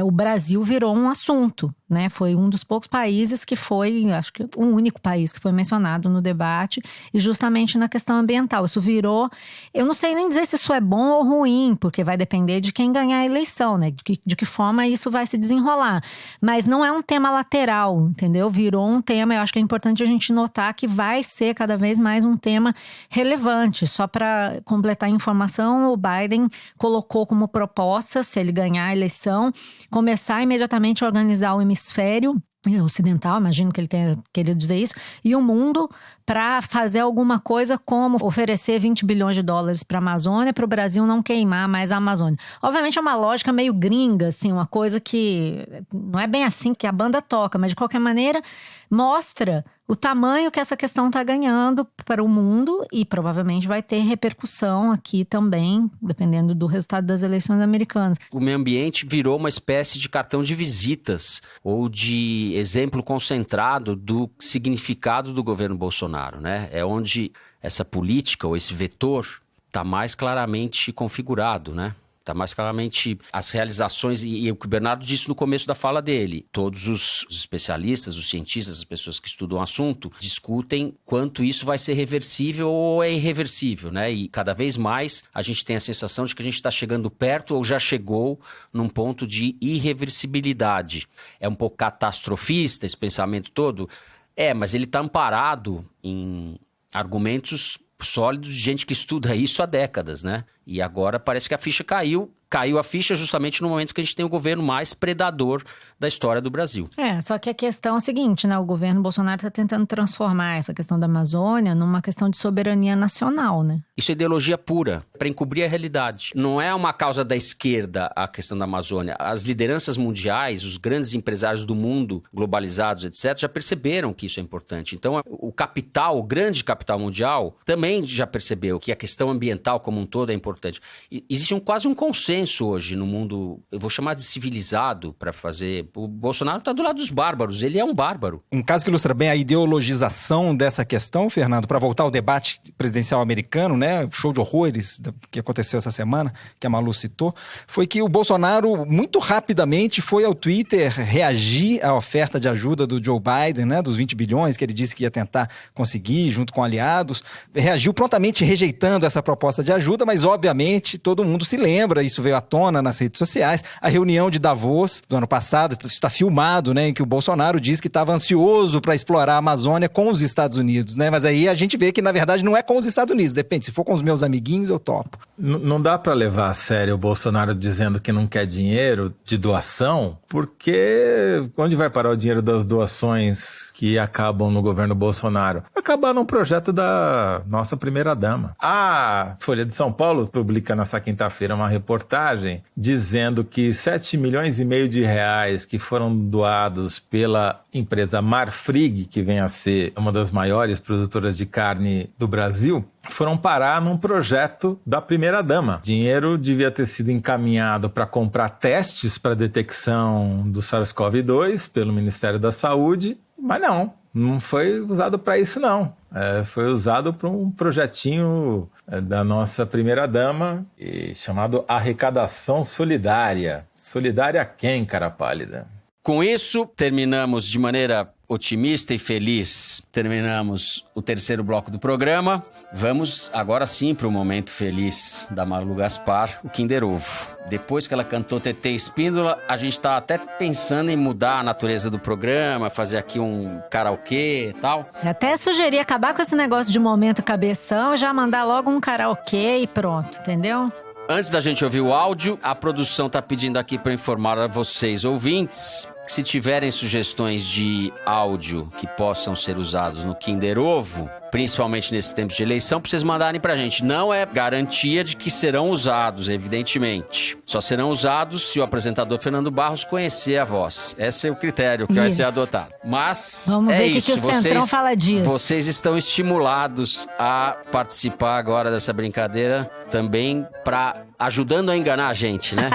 o Brasil virou um assunto, né? Foi um dos poucos países que foi, acho que o único país que foi mencionado no debate, e justamente na questão ambiental. Isso virou, eu não sei nem dizer se isso é bom ou ruim, porque vai depender de quem ganhar a eleição, né? De que forma isso vai se desenrolar. Mas não é um tema lateral, entendeu? Virou um tema, eu acho que é importante a gente notar que vai ser cada vez mais um tema relevante. Só para completar a informação, o Biden colocou como proposta, se ele ganhar a eleição, começar imediatamente a organizar o hemisfério ocidental, imagino que ele tenha querido dizer isso, e o mundo para fazer alguma coisa como oferecer 20 bilhões de dólares para a Amazônia, para o Brasil não queimar mais a Amazônia. Obviamente é uma lógica meio gringa, assim, uma coisa que não é bem assim que a banda toca, mas de qualquer maneira mostra o tamanho que essa questão está ganhando para o mundo e provavelmente vai ter repercussão aqui também, dependendo do resultado das eleições americanas. O meio ambiente virou uma espécie de cartão de visitas ou de exemplo concentrado do significado do governo Bolsonaro, né? É onde essa política ou esse vetor está mais claramente configurado, né? Está mais claramente as realizações, e o que o Bernardo disse no começo da fala dele. Todos os especialistas, os cientistas, as pessoas que estudam o assunto, discutem quanto isso vai ser reversível ou é irreversível, né? E cada vez mais a gente tem a sensação de que a gente está chegando perto ou já chegou num ponto de irreversibilidade. É um pouco catastrofista esse pensamento todo? Mas ele está amparado em argumentos sólidos de gente que estuda isso há décadas, né? E agora parece que a ficha caiu. Caiu a ficha justamente no momento que a gente tem o governo mais predador da história do Brasil. Só que a questão é a seguinte, né? O governo Bolsonaro está tentando transformar essa questão da Amazônia numa questão de soberania nacional, né? Isso é ideologia pura, para encobrir a realidade. Não é uma causa da esquerda a questão da Amazônia. As lideranças mundiais, os grandes empresários do mundo, globalizados, etc., já perceberam que isso é importante. Então, o capital, o grande capital mundial, também já percebeu que a questão ambiental como um todo é importante. Existe quase um consenso consenso hoje no mundo, eu vou chamar de civilizado para fazer. O Bolsonaro está do lado dos bárbaros, ele é um bárbaro. Um caso que ilustra bem a ideologização dessa questão, Fernando, para voltar ao debate presidencial americano, né, o show de horrores que aconteceu essa semana, que a Malu citou, foi que o Bolsonaro muito rapidamente foi ao Twitter reagir à oferta de ajuda do Joe Biden, né, dos 20 bilhões que ele disse que ia tentar conseguir junto com aliados, reagiu prontamente rejeitando essa proposta de ajuda, mas obviamente todo mundo se lembra, isso veio à tona nas redes sociais, a reunião de Davos do ano passado, está filmado, né, em que o Bolsonaro disse que estava ansioso para explorar a Amazônia com os Estados Unidos, né, mas aí a gente vê que na verdade não é com os Estados Unidos, depende, se for com os meus amiguinhos eu topo. Não dá para levar a sério o Bolsonaro dizendo que não quer dinheiro de doação, porque onde vai parar o dinheiro das doações que acabam no governo Bolsonaro? Vai acabar num projeto da nossa primeira-dama. A Folha de São Paulo publica nessa quinta-feira uma reportagem dizendo que 7,5 milhões de reais que foram doados pela empresa Marfrig, que vem a ser uma das maiores produtoras de carne do Brasil, foram parar num projeto da primeira-dama. Dinheiro devia ter sido encaminhado para comprar testes para detecção do SARS-CoV-2 pelo Ministério da Saúde, mas não foi usado para isso não. Foi usado para um projetinho da nossa primeira-dama chamado Arrecadação Solidária. Solidária a quem, cara pálida? Com isso, terminamos de maneira otimista e feliz. Terminamos o terceiro bloco do programa. Vamos agora sim para o momento feliz da Malu Gaspar, o Kinder Ovo. Depois que ela cantou TT Espíndola, a gente está até pensando em mudar a natureza do programa, fazer aqui um karaokê e tal. Até sugeri acabar com esse negócio de momento cabeção, já mandar logo um karaokê e pronto, entendeu? Antes da gente ouvir o áudio, a produção está pedindo aqui para informar a vocês, ouvintes, que se tiverem sugestões de áudio que possam ser usados no Kinder Ovo, principalmente nesses tempos de eleição, para vocês mandarem para a gente. Não é garantia de que serão usados, evidentemente. Só serão usados se o apresentador Fernando Barros conhecer a voz. Esse é o critério que vai ser adotado. Mas vamos ver o que o Centrão fala disso. Vocês estão estimulados a participar agora dessa brincadeira também ajudando a enganar a gente, né?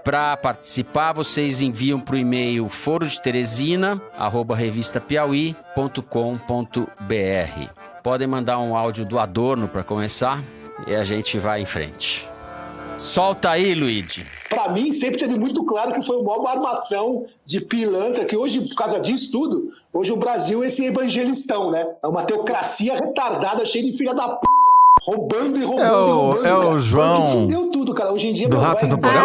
Para participar, vocês enviam para o e-mail forodeteresina@revistapiauí.com.br. Podem mandar um áudio do Adorno para começar e a gente vai em frente. Solta aí, Luigi. Para mim, sempre teve muito claro que foi uma armação de pilantra, que hoje, por causa disso tudo, hoje o Brasil é esse evangelistão, né? É uma teocracia retardada, cheia de filha da p***. Roubando e roubando. É o João. Fudeu tudo, cara. Hoje em dia, do Ratos do Porão?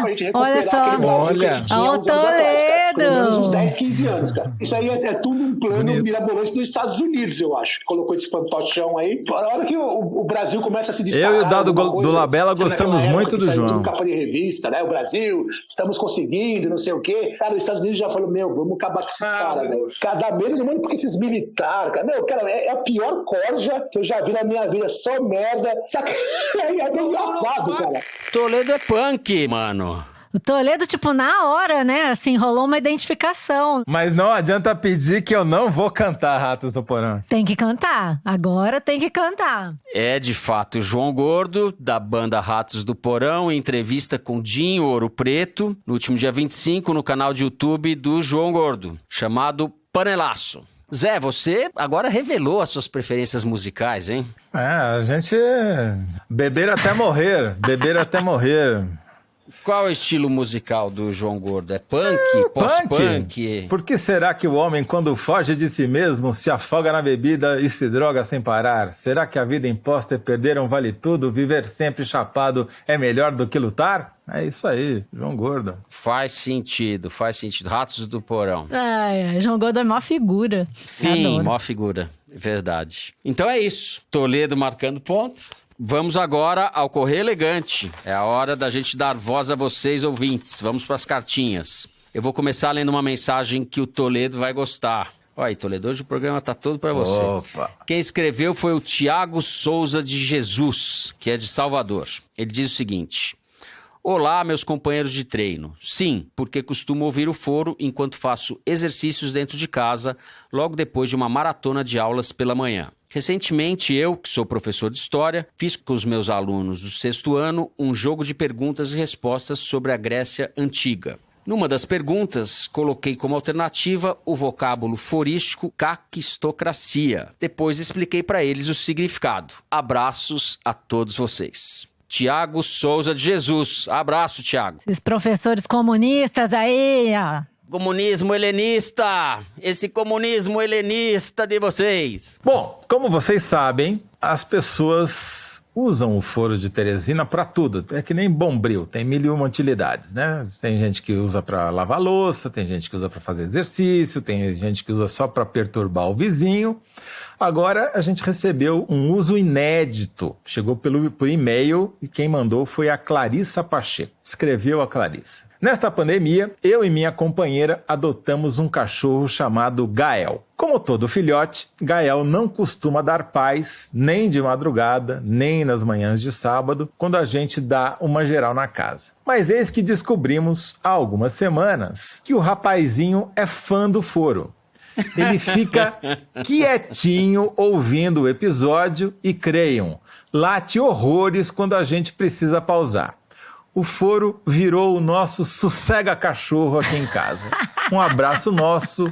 Pra gente recuperar aquele Brasil que a gente tinha uns anos atrás, cara. Pelo menos uns 10, 15 anos, cara. Isso aí é tudo um plano mirabolante dos Estados Unidos, eu acho. Colocou esse fantochão aí. Na hora que o Brasil começa a se destacar... Eu e o Dado do Labella gostamos muito do João. Tudo capa de revista, né? O Brasil, estamos conseguindo, não sei o quê. Cara, os Estados Unidos já falou, vamos acabar com esses caras, velho. Cara, dá medo do mundo porque esses militares, cara. Cara, é a pior corja que eu já vi na minha vida. Só merda. Saca? É até engraçado, cara. Toledo é punk, mano. O Toledo, na hora, né? Assim, rolou uma identificação. Mas não adianta pedir que eu não vou cantar Ratos do Porão. Tem que cantar. Agora tem que cantar. É, de fato, João Gordo, da banda Ratos do Porão, em entrevista com Dinho Ouro Preto, no último dia 25, no canal de YouTube do João Gordo, chamado Panelaço. Zé, você agora revelou as suas preferências musicais, hein? A gente... beber até morrer. Qual é o estilo musical do João Gordo? É punk? Pós-punk? Por que será que o homem, quando foge de si mesmo, se afoga na bebida e se droga sem parar? Será que a vida imposta é perder um vale tudo? Viver sempre chapado é melhor do que lutar? É isso aí, João Gordo. Faz sentido. Ratos do Porão. João Gordo é mó figura. Sim, mó figura. Verdade. Então é isso. Toledo marcando ponto. Vamos agora ao Correio Elegante. É a hora da gente dar voz a vocês, ouvintes. Vamos para as cartinhas. Eu vou começar lendo uma mensagem que o Toledo vai gostar. Olha aí, Toledo, hoje o programa tá todo para você. Opa. Quem escreveu foi o Tiago Souza de Jesus, que é de Salvador. Ele diz o seguinte: olá, meus companheiros de treino. Sim, porque costumo ouvir o foro enquanto faço exercícios dentro de casa, logo depois de uma maratona de aulas pela manhã. Recentemente, eu, que sou professor de História, fiz com os meus alunos do 6º ano um jogo de perguntas e respostas sobre a Grécia Antiga. Numa das perguntas, coloquei como alternativa o vocábulo forístico caquistocracia. Depois expliquei para eles o significado. Abraços a todos vocês. Tiago Souza de Jesus. Abraço, Tiago. Esses professores comunistas aí, ó. Comunismo helenista! Esse comunismo helenista de vocês! Bom, como vocês sabem, as pessoas usam o foro de Teresina para tudo. É que nem Bombril, tem 1001 utilidades, né? Tem gente que usa para lavar louça, tem gente que usa para fazer exercício, tem gente que usa só para perturbar o vizinho. Agora a gente recebeu um uso inédito. Chegou por e-mail e quem mandou foi a Clarissa Pacheco. Escreveu a Clarissa. Nesta pandemia, eu e minha companheira adotamos um cachorro chamado Gael. Como todo filhote, Gael não costuma dar paz nem de madrugada, nem nas manhãs de sábado, quando a gente dá uma geral na casa. Mas eis que descobrimos, há algumas semanas, que o rapazinho é fã do foro. Ele fica quietinho ouvindo o episódio e, creiam, late horrores quando a gente precisa pausar. O foro virou o nosso sossega-cachorro aqui em casa. Um abraço nosso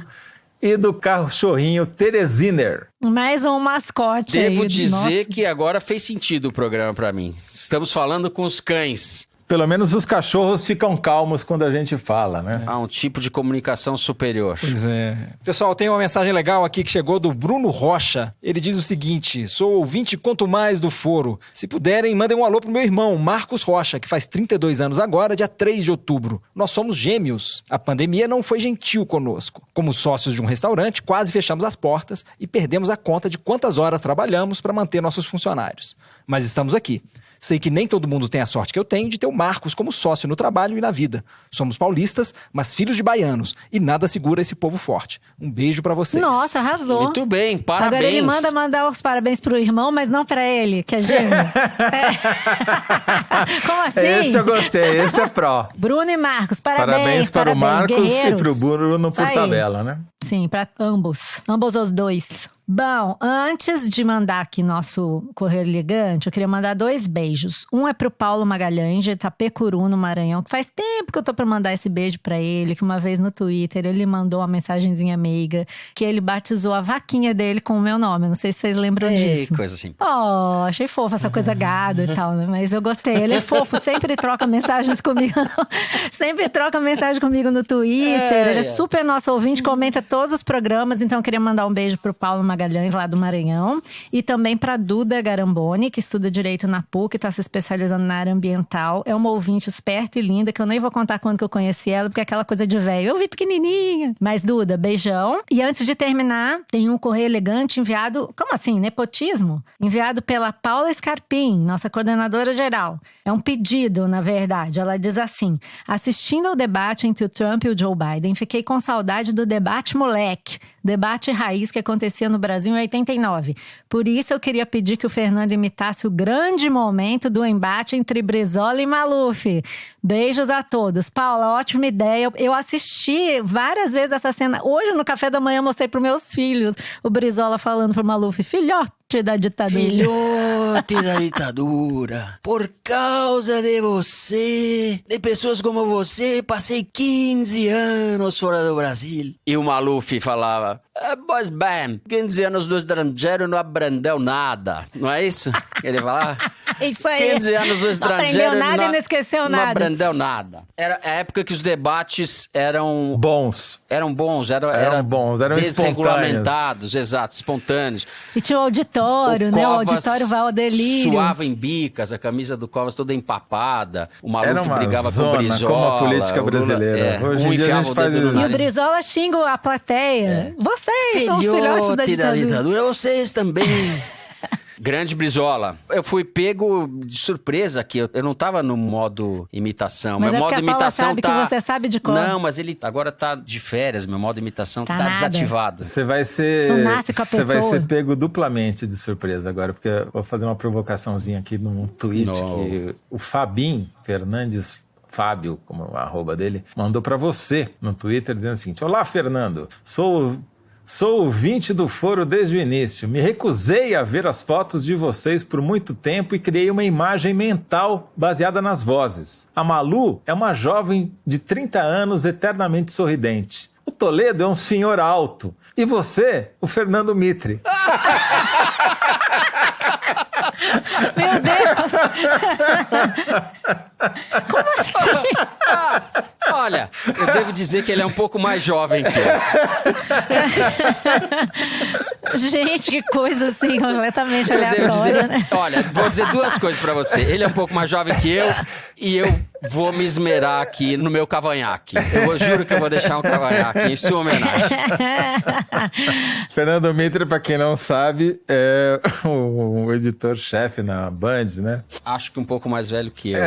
e do cachorrinho Teresiner. Mais um mascote aí. Devo dizer que agora fez sentido o programa para mim. Estamos falando com os cães. Pelo menos os cachorros ficam calmos quando a gente fala, né? Há um tipo de comunicação superior. Pois é. Pessoal, tem uma mensagem legal aqui que chegou do Bruno Rocha. Ele diz o seguinte: sou ouvinte quanto mais do foro. Se puderem, mandem um alô pro meu irmão, Marcos Rocha, que faz 32 anos agora, dia 3 de outubro. Nós somos gêmeos. A pandemia não foi gentil conosco. Como sócios de um restaurante, quase fechamos as portas e perdemos a conta de quantas horas trabalhamos para manter nossos funcionários. Mas estamos aqui. Sei que nem todo mundo tem a sorte que eu tenho de ter o Marcos como sócio no trabalho e na vida. Somos paulistas, mas filhos de baianos. E nada segura esse povo forte. Um beijo pra vocês. Nossa, arrasou. Muito bem, parabéns. Agora ele mandar os parabéns pro irmão, mas não pra ele, que é gêmeo. Como assim? Esse eu gostei, esse é pró. Bruno e Marcos, Parabéns para o Marcos guerreiros. e pro Bruno por tabela, né? Sim, para ambos os dois. Bom, antes de mandar aqui nosso Correio Elegante, eu queria mandar 2 beijos. Um é pro Paulo Magalhães, de Itapecuru, no Maranhão, que faz tempo que eu tô pra mandar esse beijo pra ele, que uma vez no Twitter ele mandou uma mensagenzinha meiga, que ele batizou a vaquinha dele com o meu nome. Não sei se vocês lembram disso. Coisa assim. Oh, achei fofo essa coisa gado e tal, né? Mas eu gostei. Ele é fofo, sempre troca mensagens comigo. Sempre troca mensagem comigo no Twitter. Ele é super nosso ouvinte, comenta todos os programas. Então eu queria mandar um beijo pro Paulo Magalhães, lá do Maranhão. E também pra Duda Garamboni, que estuda Direito na PUC, tá se especializando na área ambiental. É uma ouvinte esperta e linda, que eu nem vou contar quando que eu conheci ela, porque é aquela coisa de velho. Eu vi pequenininha. Mas, Duda, beijão. E antes de terminar, tem um correio elegante enviado... Como assim? Nepotismo? Enviado pela Paula Scarpim, nossa coordenadora geral. É um pedido, na verdade. Ela diz assim: assistindo ao debate entre o Trump e o Joe Biden, fiquei com saudade do debate moleque. Debate raiz que acontecia no Brasil em 89. Por isso eu queria pedir que o Fernando imitasse o grande momento do embate entre Brizola e Maluf. Beijos a todos. Paula, ótima ideia. Eu assisti várias vezes essa cena. Hoje no café da manhã eu mostrei para meus filhos o Brizola falando pro Maluf: filhote da ditadura. Filhote da ditadura. Por causa de você, de pessoas como você, passei 15 anos fora do Brasil. E o Maluf falava: pois bem, 15 anos do estrangeiro não aprendeu nada. Não é isso? Ele falava? Isso aí. 15 anos do estrangeiro. Não aprendeu nada e não esqueceu não nada. Não aprendeu nada. Era a época que os debates eram... Bons. Eram bons, eram espontâneos. desregulamentados, exato, espontâneos. E tinha o auditório, né? O auditório Valdelírio. Suava em bicas, a camisa do Covas toda empapada. O Maluf brigava zona, com o Brizola. como a política brasileira. Hoje em dia a gente faz isso. E o Brizola xinga a plateia. Vocês são os filhotes da ditadura. Vocês também. Grande Brizola. Eu fui pego de surpresa aqui. Eu não tava no modo imitação. Mas meu é modo porque a Paula imitação sabe tá... que você sabe de cor. Não, mas ele agora tá de férias. Meu modo imitação tá desativado. Você vai ser... Isso nasce com a pessoa. Você vai ser pego duplamente de surpresa agora, porque eu vou fazer uma provocaçãozinha aqui num tweet que o Fabim Fernandes... Fábio, como o arroba dele, mandou pra você no Twitter dizendo assim: olá, Fernando, sou Sou ouvinte do Foro desde o início. Me recusei a ver as fotos de vocês por muito tempo e criei uma imagem mental baseada nas vozes. A Malu é uma jovem de 30 anos eternamente sorridente. O Toledo é um senhor alto. E você, o Fernando Mitre. Meu Deus! Como assim? Olha, eu devo dizer que ele é um pouco mais jovem que eu. Gente, que coisa assim, completamente aleatória, dizer, né? Olha, vou dizer duas coisas pra você. Ele é um pouco mais jovem que eu e eu vou me esmerar aqui no meu cavanhaque. Juro que eu vou deixar um cavanhaque em sua homenagem. Fernando Mitre, pra quem não sabe, é o editor-chefe na Band, né? Acho que um pouco mais velho que eu.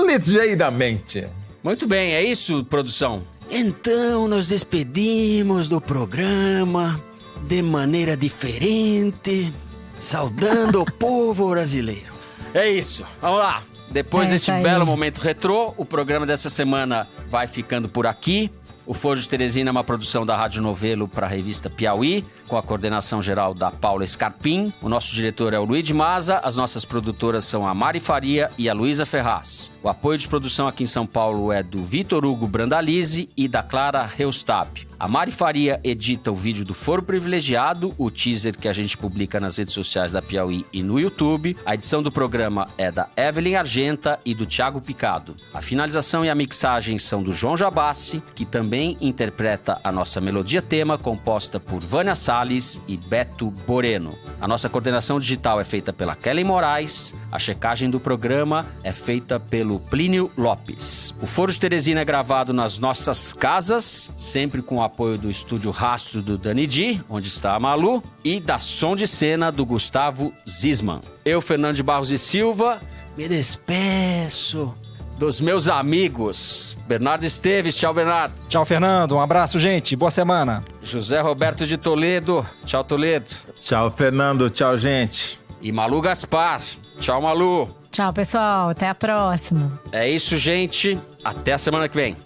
Ligeiramente. Muito bem, é isso, produção? Então, nos despedimos do programa de maneira diferente, saudando o povo brasileiro. É isso, vamos lá. Depois deste belo momento retrô, o programa dessa semana vai ficando por aqui. O Foro de Teresina é uma produção da Rádio Novelo para a revista Piauí, com a coordenação geral da Paula Scarpim. O nosso diretor é o Luiz de Maza, as nossas produtoras são a Mari Faria e a Luísa Ferraz. O apoio de produção aqui em São Paulo é do Vitor Hugo Brandalize e da Clara Reustab. A Mari Faria edita o vídeo do Foro Privilegiado, o teaser que a gente publica nas redes sociais da Piauí e no YouTube. A edição do programa é da Evelyn Argenta e do Thiago Picado. A finalização e a mixagem são do João Jabassi, que também interpreta a nossa melodia tema, composta por Vânia Salles e Beto Boreno. A nossa coordenação digital é feita pela Kelly Moraes, a checagem do programa é feita pelo Plínio Lopes. O Foro de Teresina é gravado nas nossas casas, sempre com o apoio do Estúdio Rastro do Dani Di, onde está a Malu, e da Som de Cena do Gustavo Zisman. Eu, Fernando de Barros e Silva, me despeço dos meus amigos. Bernardo Esteves, tchau, Bernardo. Tchau, Fernando. Um abraço, gente. Boa semana. José Roberto de Toledo, tchau, Toledo. Tchau, Fernando. Tchau, gente. E Malu Gaspar, tchau, Malu. Tchau, pessoal. Até a próxima. É isso, gente. Até a semana que vem.